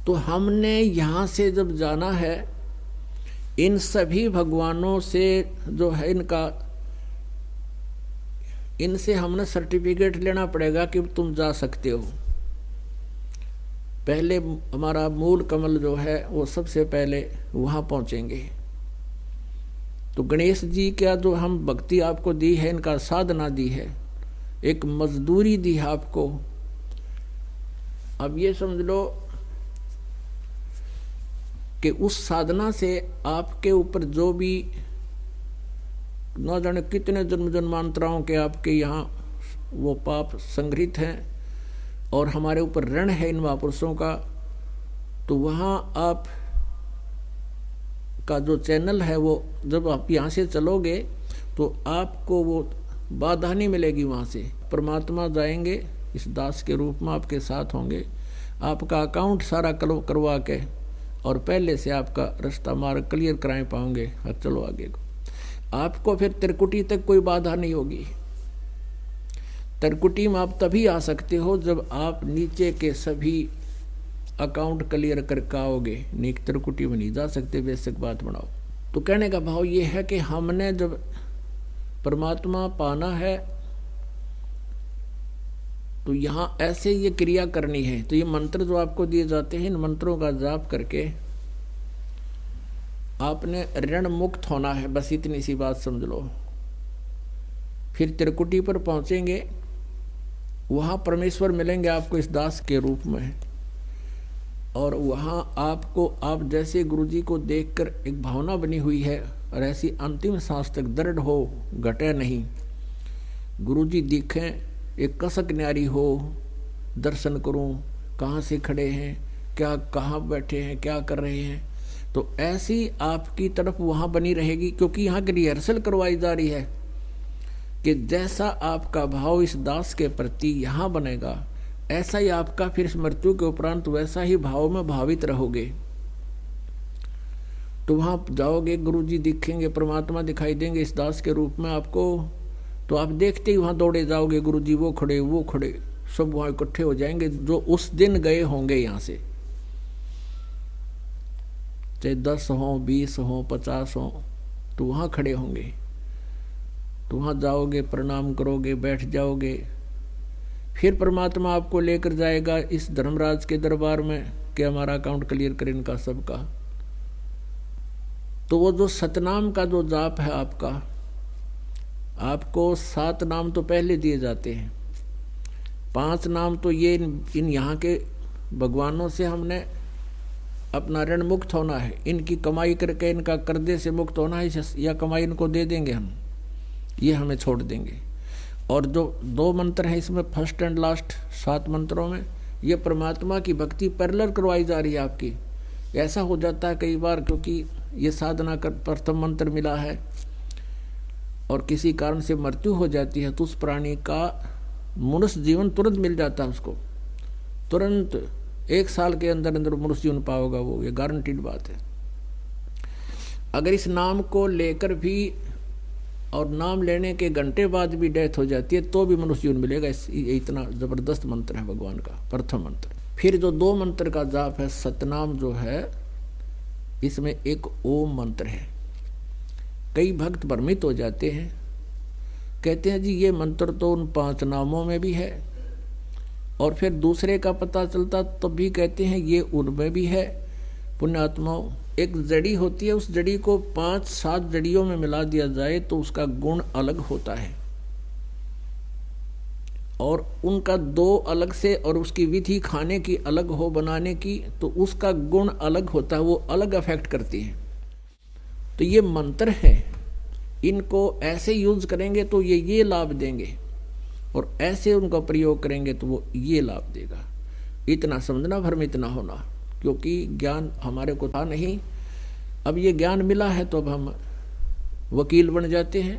तो हमने यहाँ से जब जाना है, इन सभी भगवानों से जो है इनसे हमने सर्टिफिकेट लेना पड़ेगा कि तुम जा सकते हो। पहले हमारा मूल कमल जो है वो सबसे पहले वहाँ पहुँचेंगे। तो गणेश जी का जो हम भक्ति आपको दी है, इनका साधना दी है, एक मजदूरी दी है आपको। अब ये समझ लो कि उस साधना से आपके ऊपर जो भी न जाने कितने जन्म जन्मांतराओं के आपके यहाँ वो पाप संग्रहित हैं, और हमारे ऊपर ऋण है इन महापुरुषों का, तो वहाँ आप का जो चैनल है वो जब आप यहाँ से चलोगे तो आपको वो बाधा नहीं मिलेगी। वहाँ से परमात्मा जाएंगे इस दास के रूप में आपके साथ होंगे, आपका अकाउंट सारा करवा के और पहले से आपका रास्ता मार्ग क्लियर कराए पाओगे और चलो आगे को। आपको फिर त्रिकुटी तक कोई बाधा नहीं होगी। त्रिकुटी में आप तभी आ सकते हो जब आप नीचे के सभी अकाउंट क्लियर करके आओगे, नीक त्रिकुटी में नहीं जा सकते। बेसिक बात बनाओ। तो कहने का भाव ये है कि हमने जब परमात्मा पाना है तो यहाँ ऐसे ये क्रिया करनी है। तो ये मंत्र जो आपको दिए जाते हैं, इन मंत्रों का जाप करके आपने ऋण मुक्त होना है, बस इतनी सी बात समझ लो। फिर त्रिकुटी पर पहुंचेंगे, वहाँ परमेश्वर मिलेंगे आपको इस दास के रूप में, और वहाँ आपको आप जैसे गुरुजी को देखकर एक भावना बनी हुई है और ऐसी अंतिम सांस तक दृढ़ हो, घटे नहीं। गुरुजी दिखें, एक कसक न्यारी हो, दर्शन करूं, कहाँ से खड़े हैं, क्या कहाँ बैठे हैं, क्या कर रहे हैं, तो ऐसी आपकी तरफ वहाँ बनी रहेगी। क्योंकि यहाँ की रिहर्सल करवाई जा रही है कि जैसा आपका भाव इस दास के प्रति यहाँ बनेगा, ऐसा ही आपका फिर मृत्यु के उपरांत वैसा ही भाव में भावित रहोगे। तो वहाँ जाओगे, गुरुजी दिखेंगे, परमात्मा दिखाई देंगे इस दास के रूप में आपको, तो आप देखते ही वहाँ दौड़े जाओगे, गुरुजी वो खड़े सब वहाँ इकट्ठे हो जाएंगे जो उस दिन गए होंगे यहाँ से, चाहे 10 हो, 20 हो, 50 हो, तो वहाँ खड़े होंगे। तो वहाँ जाओगे, प्रणाम करोगे, बैठ जाओगे। फिर परमात्मा आपको लेकर जाएगा इस धर्मराज के दरबार में कि हमारा अकाउंट क्लियर कर इनका सबका। तो वो जो सतनाम का जो जाप है आपको 7 नाम तो पहले दिए जाते हैं, 5 नाम तो ये इन यहाँ के भगवानों से हमने अपना ऋण मुक्त होना है, इनकी कमाई करके इनका कर्जे से मुक्त होना है, या कमाई इनको दे देंगे हम, ये हमें छोड़ देंगे। और जो 2 मंत्र हैं इसमें फर्स्ट एंड लास्ट 7 मंत्रों में ये परमात्मा की भक्ति पैरेलल करवाई जा रही है आपकी। ऐसा हो जाता है कई बार, क्योंकि ये साधना कर प्रथम मंत्र मिला है और किसी कारण से मृत्यु हो जाती है तो उस प्राणी का मनुष्य जीवन तुरंत मिल जाता है उसको, तुरंत 1 साल के अंदर अंदर मनुष्य जीवन पाओगा वो, ये गारंटीड बात है। अगर इस नाम को लेकर भी और नाम लेने के घंटे बाद भी डेथ हो जाती है तो भी मनुष्य जीवन मिलेगा। इतना जबरदस्त मंत्र है भगवान का प्रथम मंत्र। फिर जो 2 मंत्र का जाप है, सतनाम जो है, इसमें एक ओम मंत्र है। कई भक्त भ्रमित हो जाते हैं, कहते हैं जी ये मंत्र तो उन 5 नामों में भी है, और फिर दूसरे का पता चलता तब भी कहते हैं ये उनमें भी है। पुण्यात्माओं, एक जड़ी होती है, उस जड़ी को 5-7 जड़ियों में मिला दिया जाए तो उसका गुण अलग होता है, और उनका 2 अलग से, और उसकी विधि खाने की अलग हो, बनाने की, तो उसका गुण अलग होता है, वो अलग अफेक्ट करती है। तो ये मंत्र है, इनको ऐसे यूज करेंगे तो ये लाभ देंगे, और ऐसे उनका प्रयोग करेंगे तो वो ये लाभ देगा। इतना समझना, भ्रमित ना होना, क्योंकि ज्ञान हमारे को था नहीं, अब ये ज्ञान मिला है तो अब हम वकील बन जाते हैं।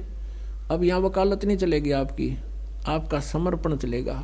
अब यहाँ वकालत नहीं चलेगी आपकी, आपका समर्पण चलेगा।